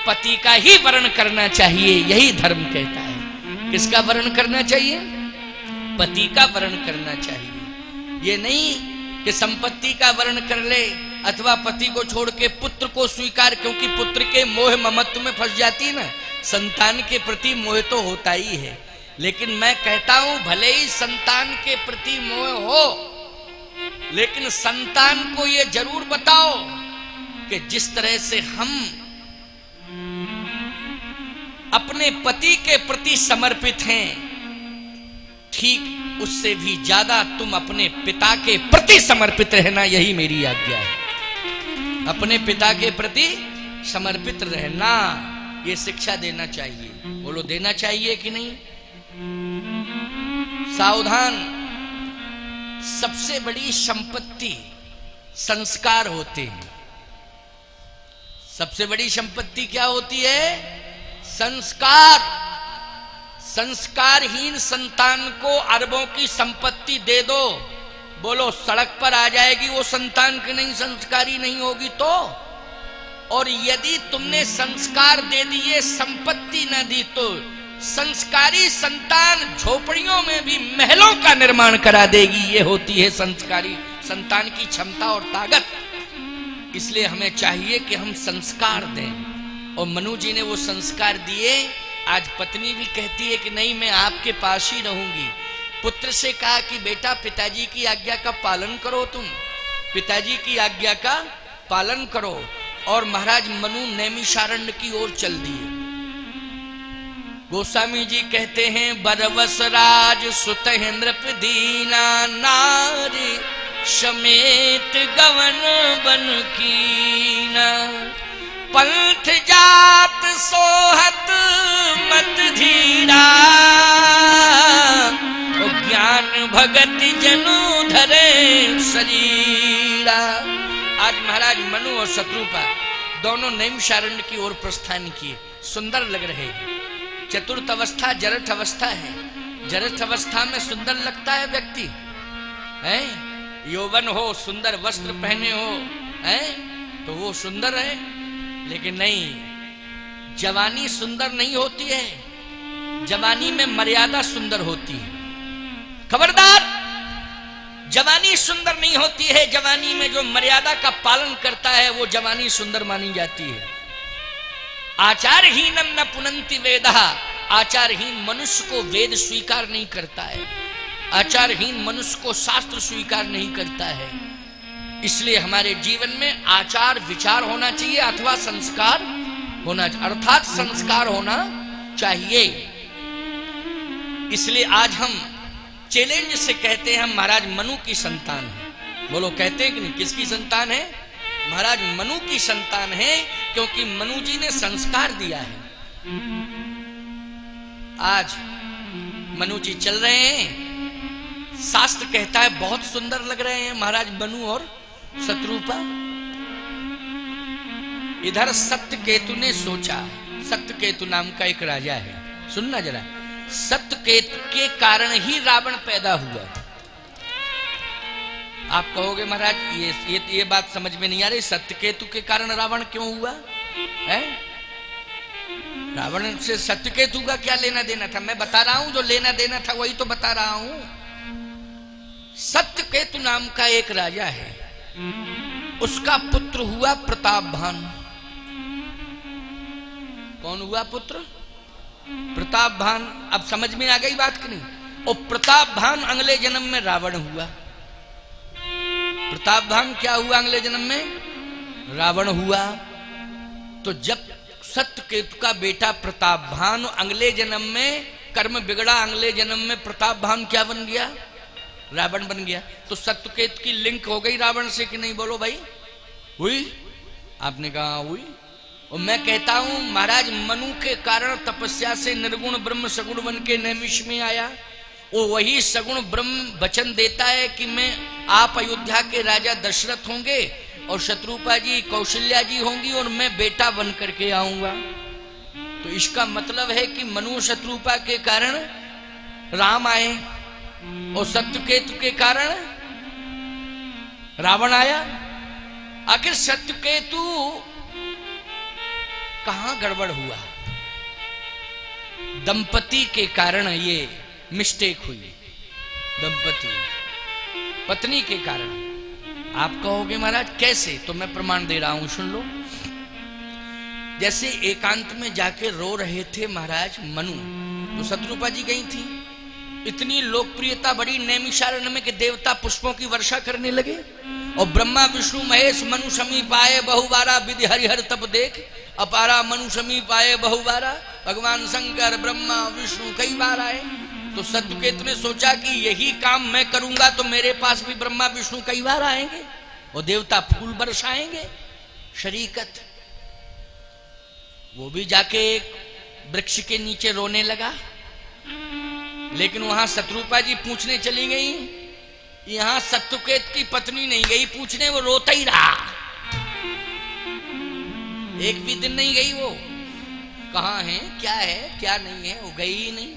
पति का ही वर्ण करना चाहिए। यही धर्म कहता है। किसका वर्ण करना चाहिए? पति का वर्ण करना चाहिए। ये नहीं कि संपत्ति का वर्ण कर ले अथवा पति को छोड़ के पुत्र को स्वीकार, क्योंकि पुत्र के मोह ममत्व में फंस जाती है ना। संतान के प्रति मोह तो होता ही है, लेकिन मैं कहता हूं भले ही संतान के प्रति मोह हो, लेकिन संतान को यह जरूर बताओ कि जिस तरह से हम अपने पति के प्रति समर्पित हैं, ठीक उससे भी ज्यादा तुम अपने पिता के प्रति समर्पित रहना। यही मेरी आज्ञा है। अपने पिता के प्रति समर्पित रहना, ये शिक्षा देना चाहिए। बोलो, देना चाहिए कि नहीं? सावधान, सबसे बड़ी संपत्ति संस्कार होते हैं। सबसे बड़ी संपत्ति क्या होती है? संस्कार। संस्कारहीन संतान को अरबों की संपत्ति दे दो, बोलो सड़क पर आ जाएगी वो संतान की नहीं, संस्कारी नहीं होगी तो। और यदि तुमने संस्कार दे दिए, संपत्ति न दी, तो संस्कारी संतान झोपड़ियों में भी महलों का निर्माण करा देगी। ये होती है संस्कारी संतान की क्षमता और ताकत। इसलिए हमें चाहिए कि हम संस्कार दें, और मनु जी ने वो संस्कार दिए। आज पत्नी भी कहती है कि नहीं, मैं आपके पास ही रहूंगी। पुत्र से कहा कि बेटा पिताजी की आज्ञा का पालन करो, तुम पिताजी की आज्ञा का पालन करो। और महाराज मनु नैमिषारण्य की ओर चल दिए। गोस्वामी जी कहते हैं, बरवस राज सुत नृप दीना, नारी समेत गवन बन कीना, पंथ जात सोहत मत धीरा, ज्ञान भगत जनु धरे शरीरा। आज महाराज मनु और शत्रुपा दोनों नैमिषारण्य की ओर प्रस्थान किए। सुंदर लग रहे हैं। चतुर्थ अवस्था जरठ अवस्था है। जरठ अवस्था में सुंदर लगता है व्यक्ति, है? यौवन हो, सुंदर वस्त्र पहने हो, है? तो वो सुंदर है। लेकिन नहीं, जवानी सुंदर नहीं होती है। जवानी में मर्यादा सुंदर होती है। खबरदार, जवानी सुंदर नहीं होती है। जवानी में जो मर्यादा का पालन करता है वो जवानी सुंदर मानी जाती है। आचारहीनम न पुनंति वेदः, आचारहीन मनुष्य को वेद स्वीकार नहीं करता है। आचारहीन मनुष्य को शास्त्र स्वीकार नहीं करता है। इसलिए हमारे जीवन में आचार विचार होना चाहिए अथवा संस्कार होना, अर्थात संस्कार होना चाहिए। इसलिए आज हम चैलेंज से कहते हैं हम महाराज मनु की संतान है। बोलो, कहते हैं कि नहीं? किसकी संतान है? महाराज मनु की संतान है, क्योंकि मनु जी ने संस्कार दिया है। आज मनु जी चल रहे हैं, शास्त्र कहता है बहुत सुंदर लग रहे हैं महाराज मनु और शत्रुपा। इधर सत्यकेतु ने सोचा, सत्यकेतु नाम का एक राजा है, सुनना जरा। सत्यकेतु के कारण ही रावण पैदा हुआ। आप कहोगे महाराज ये बात समझ में नहीं आ रही, सत्यकेतु के कारण रावण क्यों हुआ है? रावण से सत्यकेतु का क्या लेना देना था? मैं बता रहा हूं, जो लेना देना था वही तो बता रहा हूं। सत्यकेतु नाम का एक राजा है, उसका पुत्र हुआ प्रतापभान। कौन हुआ पुत्र? प्रतापभान। अब समझ में आ गई बात कि नहीं? और प्रतापभान अगले जन्म में रावण हुआ। प्रतापभान क्या हुआ अगले जन्म में? रावण हुआ। तो जब सत्यकेतु का बेटा प्रतापभान अगले जन्म में कर्म बिगड़ा, अगले जन्म में प्रतापभान क्या बन गया? रावण बन गया। तो सत्यकेतु की लिंक हो गई रावण से कि नहीं? बोलो भाई, हुई? आपने कहा हुई। और मैं कहता हूं महाराज मनु के कारण तपस्या से निर्गुण ब्रह्म सगुण बन के नैमिष में आया। वो वही सगुण ब्रह्म वचन देता है कि मैं आप अयोध्या के राजा दशरथ होंगे और शत्रुपा जी कौशल्या जी होंगी और मैं बेटा बन करके आऊंगा। तो इसका मतलब है कि मनु शत्रुपा के कारण राम आए और सत्यकेतु के कारण रावण आया। आखिर सत्यकेतु कहां गड़बड़ हुआ? दंपति के कारण ये मिस्टेक हुई, दंपति पत्नी के कारण। आप कहोगे महाराज कैसे? तो मैं प्रमाण दे रहा हूं, सुन लो। जैसे एकांत में जाके रो रहे थे महाराज मनु, तो शत्रुपा जी गई थी। इतनी लोकप्रियता बड़ी नैमिषारण्य में कि देवता पुष्पों की वर्षा करने लगे। और ब्रह्मा विष्णु महेश मनु समीप आए बहुबारा, विधि हरिहर तप देख अपारा मनु समीप आए बहुबारा। भगवान शंकर ब्रह्मा विष्णु कई बार आए। तो सत्यकेतु ने सोचा कि यही काम मैं करूंगा तो मेरे पास भी ब्रह्मा विष्णु कई बार आएंगे और देवता फूल बरसाएंगे। शरीकत वो भी जाके एक वृक्ष के नीचे रोने लगा। लेकिन वहां शत्रुपा जी पूछने चली गई, यहां सत्यकेत की पत्नी नहीं गई पूछने, वो रोता ही रहा। एक भी दिन नहीं गई वो, कहां है क्या नहीं है, वो गई ही नहीं।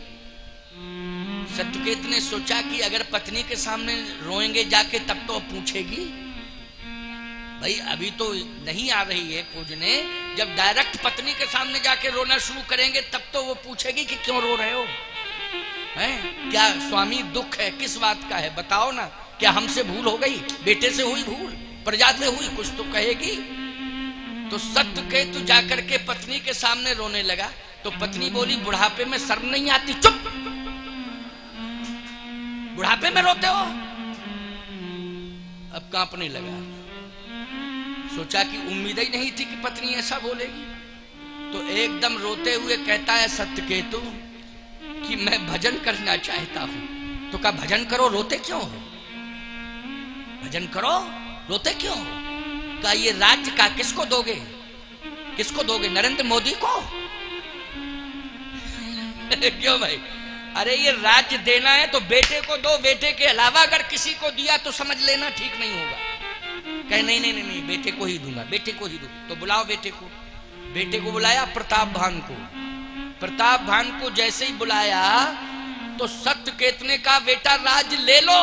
सत्यकेत ने सोचा कि अगर पत्नी के सामने रोएंगे जाके तब तो पूछेगी। भाई अभी तो नहीं आ रही है खोजने, जब डायरेक्ट पत्नी के सामने जाके रोना शुरू करेंगे तब तो वो पूछेगी कि क्यों रो रहे हो, हैं? क्या स्वामी दुख है, किस बात का है बताओ ना। क्या हमसे भूल हो गई, बेटे से हुई भूल, प्रजा से हुई, कुछ तो कहेगी। तो सत्यकेतु जाकर के पत्नी के सामने रोने लगा। तो पत्नी बोली, बुढ़ापे में शर्म नहीं आती? चुप, बुढ़ापे में रोते हो? अब कांपने लगा। सोचा कि उम्मीद ही नहीं थी कि पत्नी ऐसा बोलेगी। तो एकदम रोते हुए कहता है सत्यकेतु कि मैं भजन करना चाहता हूं। तो कहा भजन करो, रोते क्यों हो? भजन करो, रोते क्यों हो? कहा ये राज्य का किसको दोगे? किसको दोगे? नरेंद्र मोदी को? क्यों भाई? अरे ये राज्य देना है तो बेटे को दो, बेटे के अलावा अगर किसी को दिया तो समझ लेना ठीक नहीं होगा। कहे नहीं नहीं नहीं, नहीं बेटे को ही दूंगा, बेटे को ही दूं। तो बुलाओ बेटे को। बेटे को बुलाया प्रताप भान को। प्रताप भान को जैसे ही बुलाया तो सत्यकेतु ने कहा बेटा राज ले लो।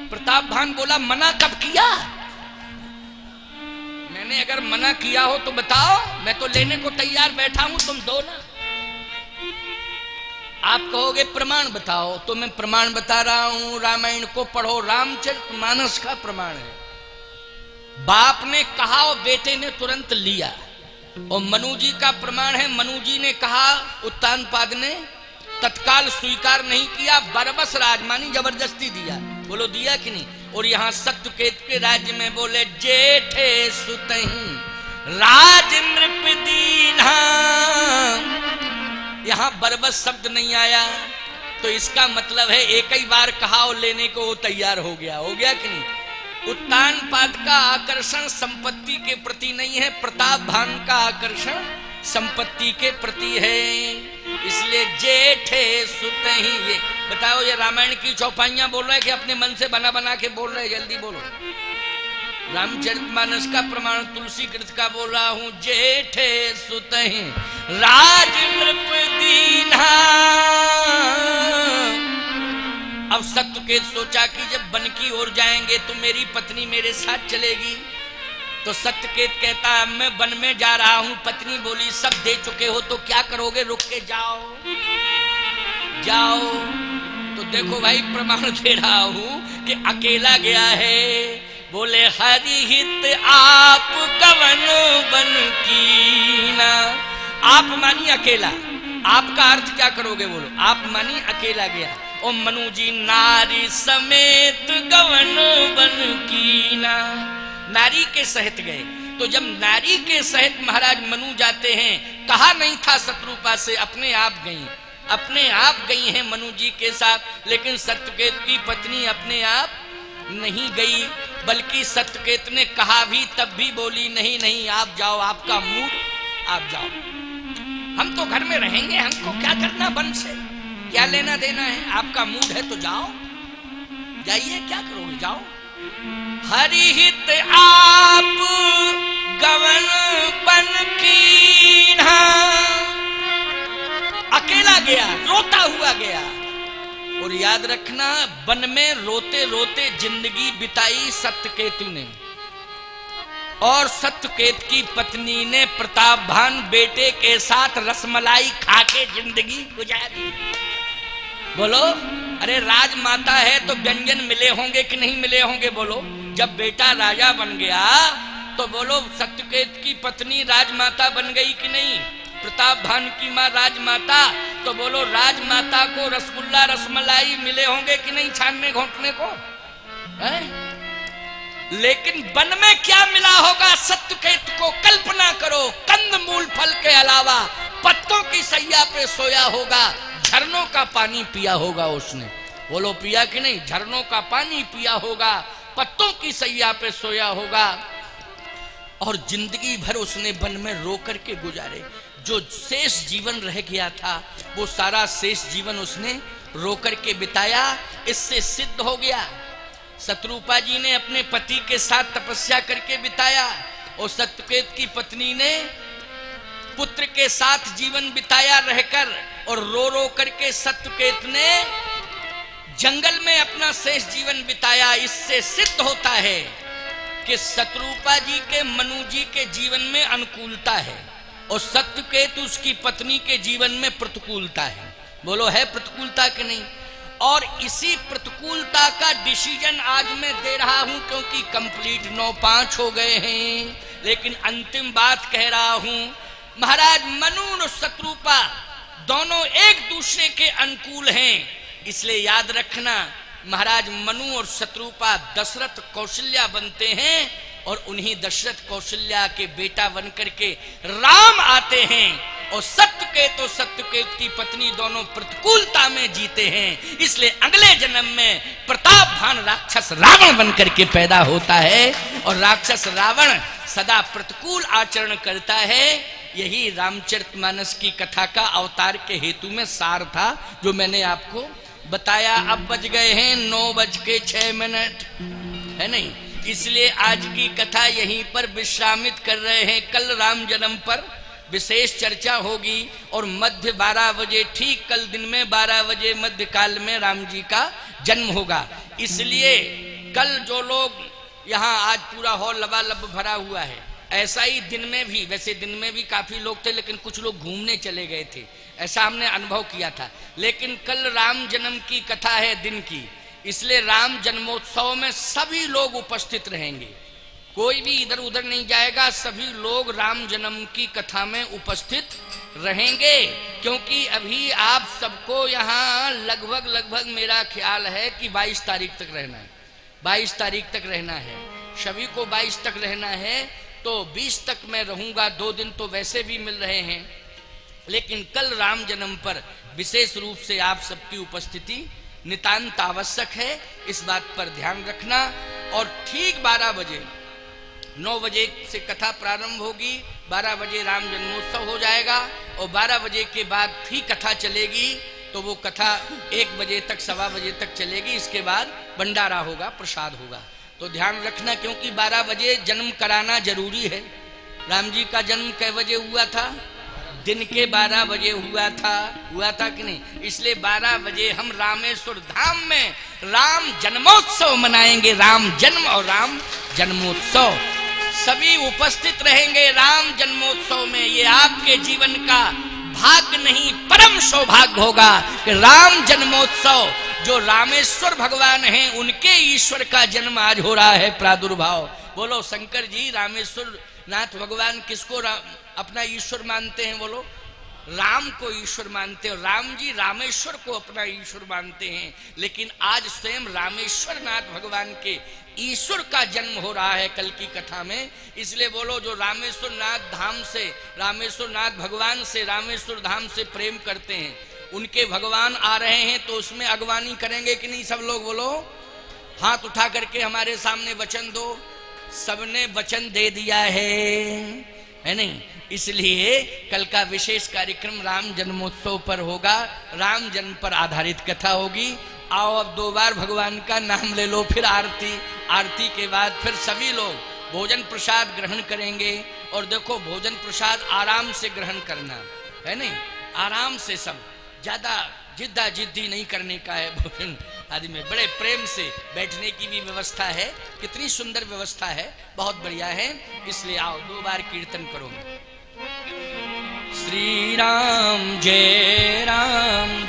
प्रताप भान बोला मना कब किया? मैंने अगर मना किया हो तो बताओ, मैं तो लेने को तैयार बैठा हूं, तुम दो ना। आप कहोगे प्रमाण बताओ, तो मैं प्रमाण बता रहा हूं। रामायण को पढ़ो, रामचरितमानस का प्रमाण है। बाप ने कहा और बेटे ने तुरंत लिया। और मनु जी का प्रमाण है, मनु जी ने कहा, उत्तानपाद ने तत्काल स्वीकार नहीं किया, बरबस राजमानी जबरदस्ती दिया। बोलो दिया कि नहीं? और यहाँ सत्यकेत के राज्य में बोले जेठे सुतहि राज नृप दीन्हा, यहाँ बरबस शब्द नहीं आया। तो इसका मतलब है एक ही बार कहा और लेने को वो तैयार हो गया कि नहीं? उत्तानपाद का आकर्षण संपत्ति के प्रति नहीं है, प्रताप भान का आकर्षण संपत्ति के प्रति है। इसलिए जेठे सुतहि, ये बताओ ये रामायण की चौपाइयां बोल रहे हैं कि अपने मन से बना बना के बोल रहे हैं? जल्दी बोलो। रामचरितमानस का प्रमाण तुलसी कृत का बोल रहा हूं। जेठे सुतहि राज नृप दीन्हा। अब सत्यकेत सोचा कि जब वन की ओर जाएंगे तो मेरी पत्नी मेरे साथ चलेगी। तो सत्यकेत कहता है मैं वन में जा रहा हूं। पत्नी बोली सब दे चुके हो तो क्या करोगे, रुक के जाओ जाओ। तो देखो भाई प्रमाण दे रहा हूं कि अकेला गया है। बोले हरि हित आप कवन बन कीना। आप मानी अकेला, आपका अर्थ क्या करोगे बोलो? आप मानी अकेला गया। और मनु जी नारी समेत गवन बन कीना, नारी के सहित गए। तो जब नारी के सहित महाराज मनु जाते हैं, कहा नहीं था शत्रुपा से, अपने आप गई, अपने आप गई हैं मनु जी के साथ। लेकिन सत्यकेत की पत्नी अपने आप नहीं गई, बल्कि सत्यकेत ने कहा भी तब भी बोली नहीं नहीं आप जाओ, आपका मूड, आप जाओ, हम तो घर में रहेंगे, हमको क्या करना वन से, क्या लेना देना है, आपका मूड है तो जाओ, जाइए, क्या करोगे, जाओ। हरिहित आप गवन बन कीन्हा। अकेला गया, रोता हुआ गया। और और याद रखना, वन में रोते रोते जिंदगी बिताई सत्यकेतु ने, और सत्यकेतु की पत्नी ने प्रतापभान बेटे के साथ रसमलाई खाके जिंदगी गुजारी। बोलो, अरे राजमाता है तो व्यंजन मिले होंगे कि नहीं मिले होंगे? बोलो, जब बेटा राजा बन गया तो बोलो सत्यकेतु की पत्नी राजमाता बन गई कि नहीं? प्रतापभान की माँ राजमाता, तो बोलो राजमाता को रसगुल्ला रसमलाई मिले होंगे कि नहीं छानने घोंटने को? है? लेकिन वन में क्या मिला होगा सत्यकेतु को? कल्पना करो, कंद मूल फल के अलावा पत्तों की सैया पे सोया होगा, झरनों का पानी पिया होगा उसने। बोलो पिया कि नहीं? झरनों का पानी पिया होगा, पत्तों की सैया पे सोया होगा, और जिंदगी भर उसने वन में रो करके गुजारे। जो शेष जीवन रह गया था वो सारा शेष जीवन उसने रो करके बिताया। इससे सिद्ध हो गया शत्रुपा जी ने अपने पति के साथ तपस्या करके बिताया, और सत्यकेतु की पत्नी ने पुत्र के साथ जीवन बिताया रहकर, और रो रो करके सत्यकेतु ने जंगल में अपना शेष जीवन बिताया। इससे सिद्ध होता है कि शत्रुपा जी के मनु जी के जीवन में अनुकूलता है, और सत्यकेतु उसकी पत्नी के जीवन में प्रतिकूलता है। बोलो है प्रतिकूलता कि नहीं? और इसी प्रतिकूलता का डिसीजन आज मैं दे रहा हूं, क्योंकि कंप्लीट 9:05 हो गए हैं, लेकिन अंतिम बात कह रहा हूं। महाराज मनु और शत्रुपा दोनों एक दूसरे के अनुकूल हैं, इसलिए याद रखना महाराज मनु और शत्रुपा दशरथ कौशल्या बनते हैं, और उन्हीं दशरथ कौशल्या के बेटा बनकर के राम आते हैं, और सत्यकेतु सत्यकेतु की पत्नी दोनों प्रतिकूलता में जीते हैं। इसलिए अगले जन्म में प्रतापभान राक्षस रावण बनकर के पैदा होता है, और राक्षस रावण सदा प्रतिकूल आचरण करता है। यही रामचरितमानस की कथा का अवतार के हेतु में सार था, जो मैंने आपको बताया। अब बज गए हैं 9:06, है नहीं? इसलिए आज की कथा यहीं पर विश्रामित कर रहे हैं। कल राम जन्म पर विशेष चर्चा होगी, और मध्य 12 बजे, ठीक कल दिन में 12 बजे मध्य काल में राम जी का जन्म होगा। इसलिए कल जो लोग यहाँ, आज पूरा हॉल लबालब भरा हुआ है, ऐसा ही दिन में भी, वैसे दिन में भी काफी लोग थे, लेकिन कुछ लोग घूमने चले गए थे, ऐसा हमने अनुभव किया था। लेकिन कल राम जन्म की कथा है दिन की, इसलिए राम जन्मोत्सव में सभी लोग उपस्थित रहेंगे, कोई भी इधर उधर नहीं जाएगा, सभी लोग राम जन्म की कथा में उपस्थित रहेंगे। क्योंकि अभी आप सबको यहाँ लगभग मेरा ख्याल है कि 22 तारीख तक रहना है, 22 तारीख तक रहना है, सभी को 22 तक रहना है, तो 20 तक मैं रहूंगा। 2 दिन तो वैसे भी मिल रहे हैं, लेकिन कल राम जन्म पर विशेष रूप से आप सबकी उपस्थिति नितांत आवश्यक है, इस बात पर ध्यान रखना। और ठीक 12 बजे, 9 बजे से कथा प्रारंभ होगी, 12 बजे राम जन्मोत्सव हो जाएगा, और 12 बजे के बाद भी कथा चलेगी, तो वो कथा 1 बजे तक, 1:15 बजे तक चलेगी। इसके बाद भंडारा होगा, प्रसाद होगा, तो ध्यान रखना, क्योंकि 12 बजे जन्म कराना जरूरी है। राम जी का जन्म कै बजे हुआ था? दिन के 12 बजे हुआ था कि नहीं? इसलिए 12 बजे हम रामेश्वर धाम में राम जन्मोत्सव मनाएंगे, राम जन्म और राम जन्मोत्सव। सभी उपस्थित रहेंगे राम जन्मोत्सव में। ये आपके जीवन का भाग्य नहीं, परम सौभाग्य होगा कि राम जन्मोत्सव, जो रामेश्वर भगवान हैं उनके ईश्वर का जन्म आज हो रहा है, प्रादुर्भाव। बोलो शंकर जी रामेश्वर नाथ भगवान किसको अपना ईश्वर मानते हैं? बोलो राम को ईश्वर मानते हैं, राम जी रामेश्वर को अपना ईश्वर मानते हैं। लेकिन आज स्वयं रामेश्वर नाथ भगवान के ईश्वर का जन्म हो रहा है कल की कथा में। इसलिए बोलो जो रामेश्वर नाथ धाम से, रामेश्वर नाथ भगवान से, रामेश्वर धाम से प्रेम करते हैं, उनके भगवान आ रहे हैं, तो उसमें अगवानी करेंगे कि नहीं? सब लोग बोलो, हाथ उठा करके हमारे सामने वचन दो। सबने वचन दे दिया है नहीं? इसलिए कल का विशेष कार्यक्रम राम जन्मोत्सव पर होगा, राम जन्म पर आधारित कथा होगी। आओ अब 2 बार भगवान का नाम ले लो, फिर आरती के बाद फिर सभी लोग भोजन प्रसाद ग्रहण करेंगे। और देखो भोजन प्रसाद आराम से ग्रहण करना है नहीं, आराम से, सब ज्यादा जिद्दा जिद्दी नहीं करने का है भोजन आदि में। बड़े प्रेम से बैठने की भी व्यवस्था है, कितनी सुंदर व्यवस्था है, बहुत बढ़िया है। इसलिए आओ 2 बार कीर्तन करो। श्री राम जय जय राम।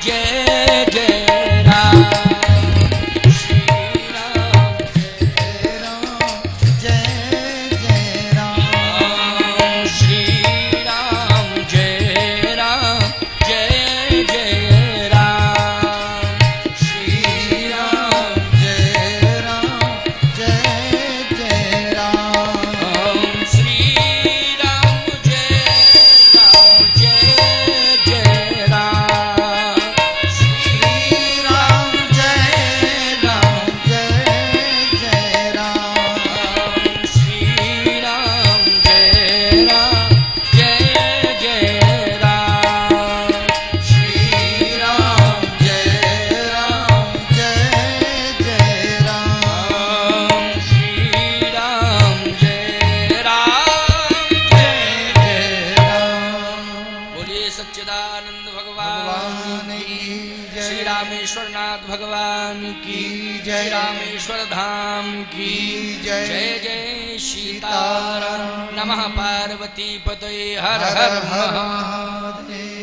रामेश्वर धाम की जय। जय जय सीताराम। नमः पार्वती पतये हर हर महादेव।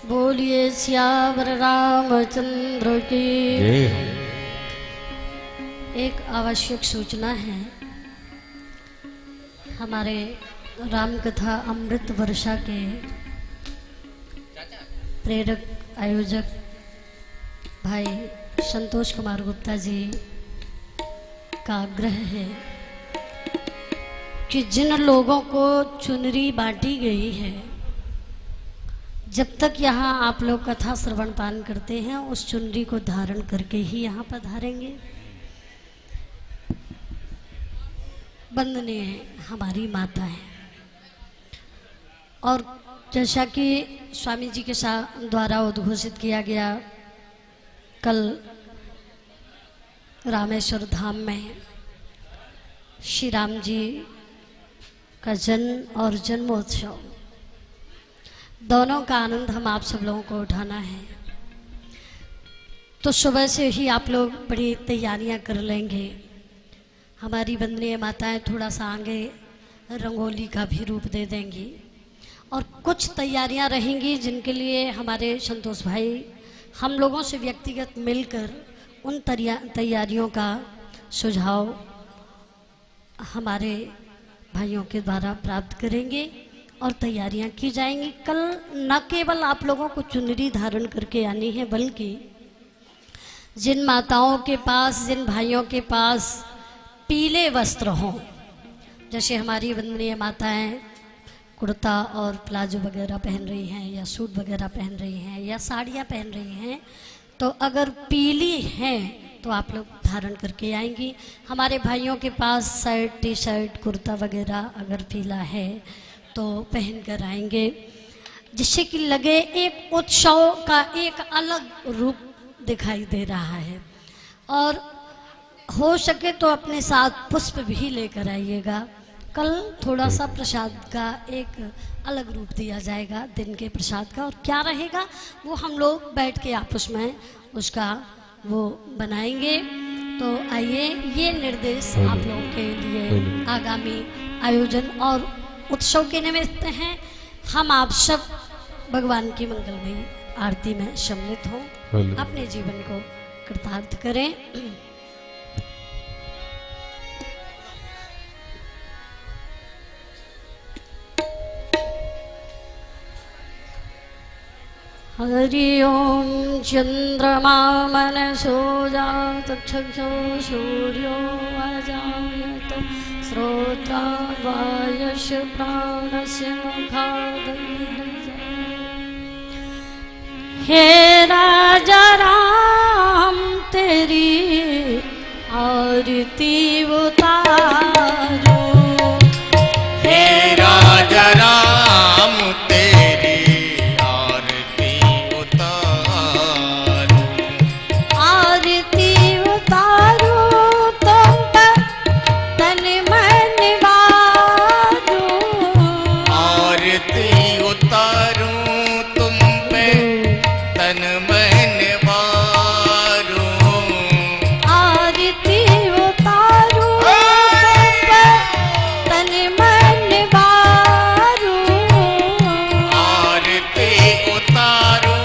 बोलिए श्यावर रामचंद्र की। एक आवश्यक सूचना है, हमारे रामकथा अमृत वर्षा के प्रेरक आयोजक भाई संतोष कुमार गुप्ता जी का आग्रह है कि जिन लोगों को चुनरी बांटी गई है, जब तक यहाँ आप लोग कथा श्रवण पान करते हैं उस चुनरी को धारण करके ही यहाँ पधारेंगे। वंदनीय हमारी माता है, और जैसा कि स्वामी जी के द्वारा उद्घोषित किया गया, कल रामेश्वर धाम में श्री राम जी का जन्म और जन्मोत्सव दोनों का आनंद हम आप सब लोगों को उठाना है। तो सुबह से ही आप लोग बड़ी तैयारियां कर लेंगे। हमारी वंदनीय माताएं थोड़ा सा आगे रंगोली का भी रूप दे देंगी, और कुछ तैयारियां रहेंगी जिनके लिए हमारे संतोष भाई हम लोगों से व्यक्तिगत मिलकर उन तैयारियों का सुझाव हमारे भाइयों के द्वारा प्राप्त करेंगे और तैयारियां की जाएंगी। कल न केवल आप लोगों को चुनरी धारण करके आनी है, बल्कि जिन माताओं के पास, जिन भाइयों के पास पीले वस्त्र हों, जैसे हमारी वंदनीय माताएं कुर्ता और प्लाजो वगैरह पहन रही हैं, या सूट वगैरह पहन रही हैं, या साड़ियाँ पहन रही हैं, तो अगर पीली हैं तो आप लोग धारण करके आएंगी। हमारे भाइयों के पास शर्ट, टी शर्ट, कुर्ता वगैरह अगर पीला है तो पहन कर आएंगे, जिससे कि लगे एक उत्सव का एक अलग रूप दिखाई दे रहा है। और हो सके तो अपने साथ पुष्प भी लेकर आइएगा। कल थोड़ा सा प्रसाद का एक अलग रूप दिया जाएगा दिन के प्रसाद का, और क्या रहेगा वो हम लोग बैठ के आपस में उसका वो बनाएंगे। तो आइए, ये निर्देश आप लोगों के लिए आगामी आयोजन और उत्सव के निमित्त हैं। हम आप सब भगवान की मंगलमयी आरती में सम्मिलित हों, अपने जीवन को कृतार्थ करें। हरि ओम चंद्रमा मनसो जातक्षो सूर्यो अजायत श्रोत्रावायस्य प्राणस्य मुखादग्निर्जायते। हे राजा राम तेरी आरती उतारो। हे राजा राम तेरी आरती उतारो। आरती उतारो तुम पर तन मन वारो। आरती उतारो तुम पे तन मन वारो। आरती उतारो तुम पर तन मन वारो। आरती उतारो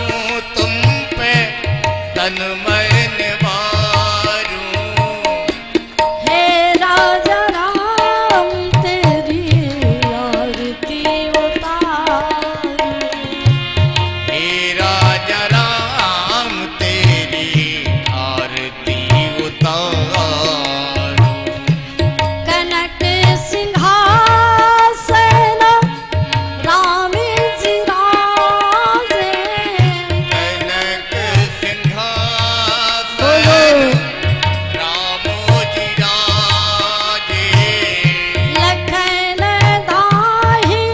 तुम पे तन मन वारो। हे राजा राम तेरी आरती उतारो। हे राजा राम तेरी आरती उतारो। कनक सिंहासन राम जी राजे। कनक सिंहासन रामो जी राजे। लखन दाहि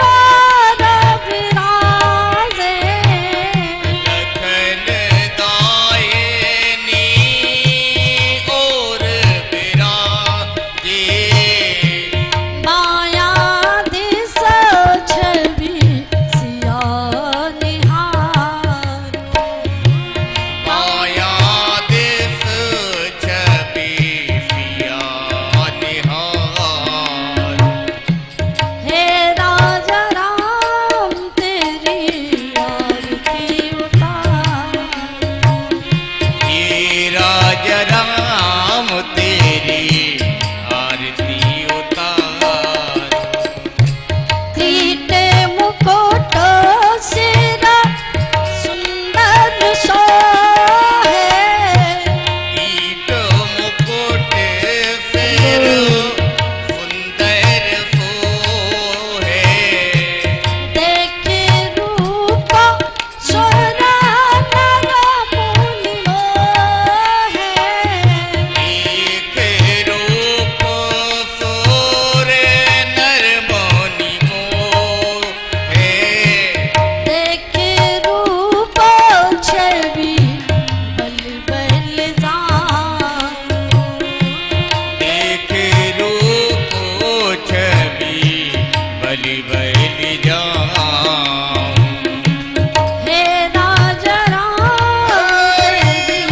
और विराजे। लखन दायनी और विराजे। माया दिस छवि सिया निहार। माया दिस छवि सिया निहार। हे राजा राम तेरी आरती उतारो। हे राजा राम तेरी आरती उतारो। किरीट मुकुट सिरा सुंदर सोहे। कीट मुकुट सिर सुंदर सोहे। देखे रूप सोर नर मुनि मोहे। एक रूप सोर नर मुनि मोहे। देखे रूप छवि बल बल जानो। देख रूप छवि बलि बलि जाऊं। हे राजा राम तेरी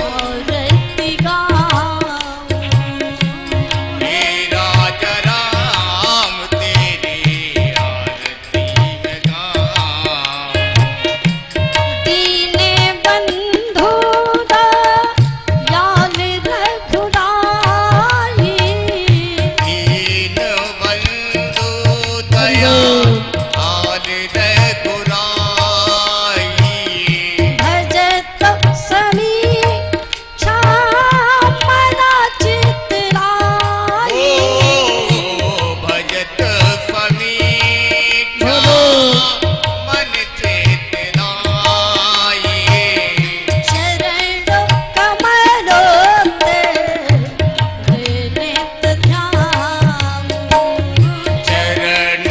आरती गाऊं। हे राजा राम तेरी आरती में गाऊं। दीन बंधु दयाल रघुराई। दीन बंधु दयाल रघुराई। भजत समीक्षा मना चित लाई। भजत समीक्षा मन चेत लाई। शरण कमलो ते नित ध्यान। चरण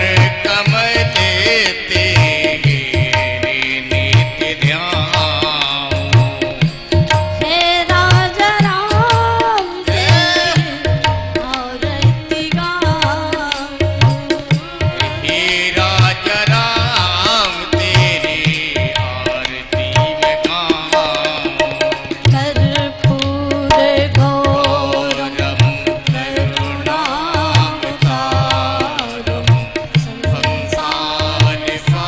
कमल तेरे नित्य ध्यान। हे राजा राम तेरी आरती गाऊं। हे राजा राम तेरी आरती में गाऊं। कर्पूर घोरम करुणावतारम संसार संसार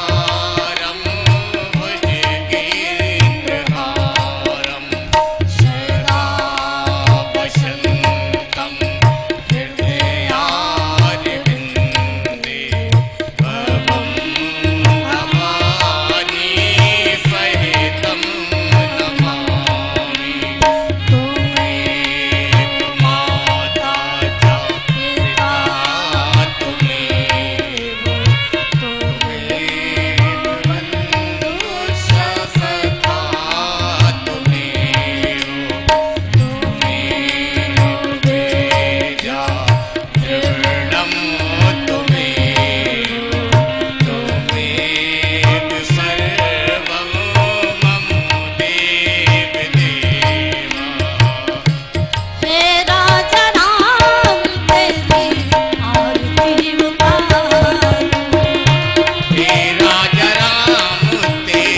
राजा राम तेरी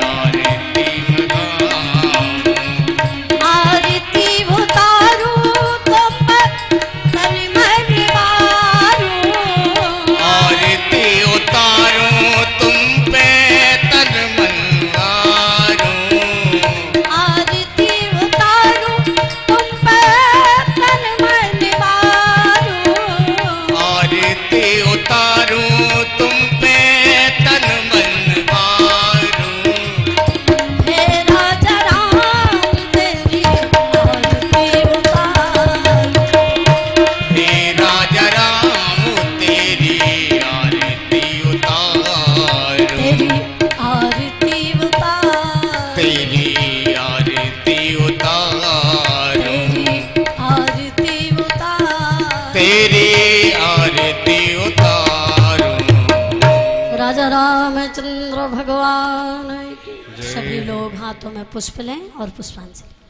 आरती मैं गाऊं। आरती उतारूं तुम पर तन मन वारूं। आरती उतारूं तुम पे तन मन वारूं। आरती उतारूं तुम पे तन मन वारूं। आरती उतारूं तुम पे तन मन वारूं। हे राजा राम तेरी आरती उतारूं। हे राजा राम तेरी आरती उतारूं। तेरी आरती उतारूं। तेरी आरती उतारूं। तेरी आरती उतारूं। तेरी आरती उतारूं। राजा रामचंद्र भगवान की। सभी लोग हाथों में पुष्प लें और पुष्पांजलि।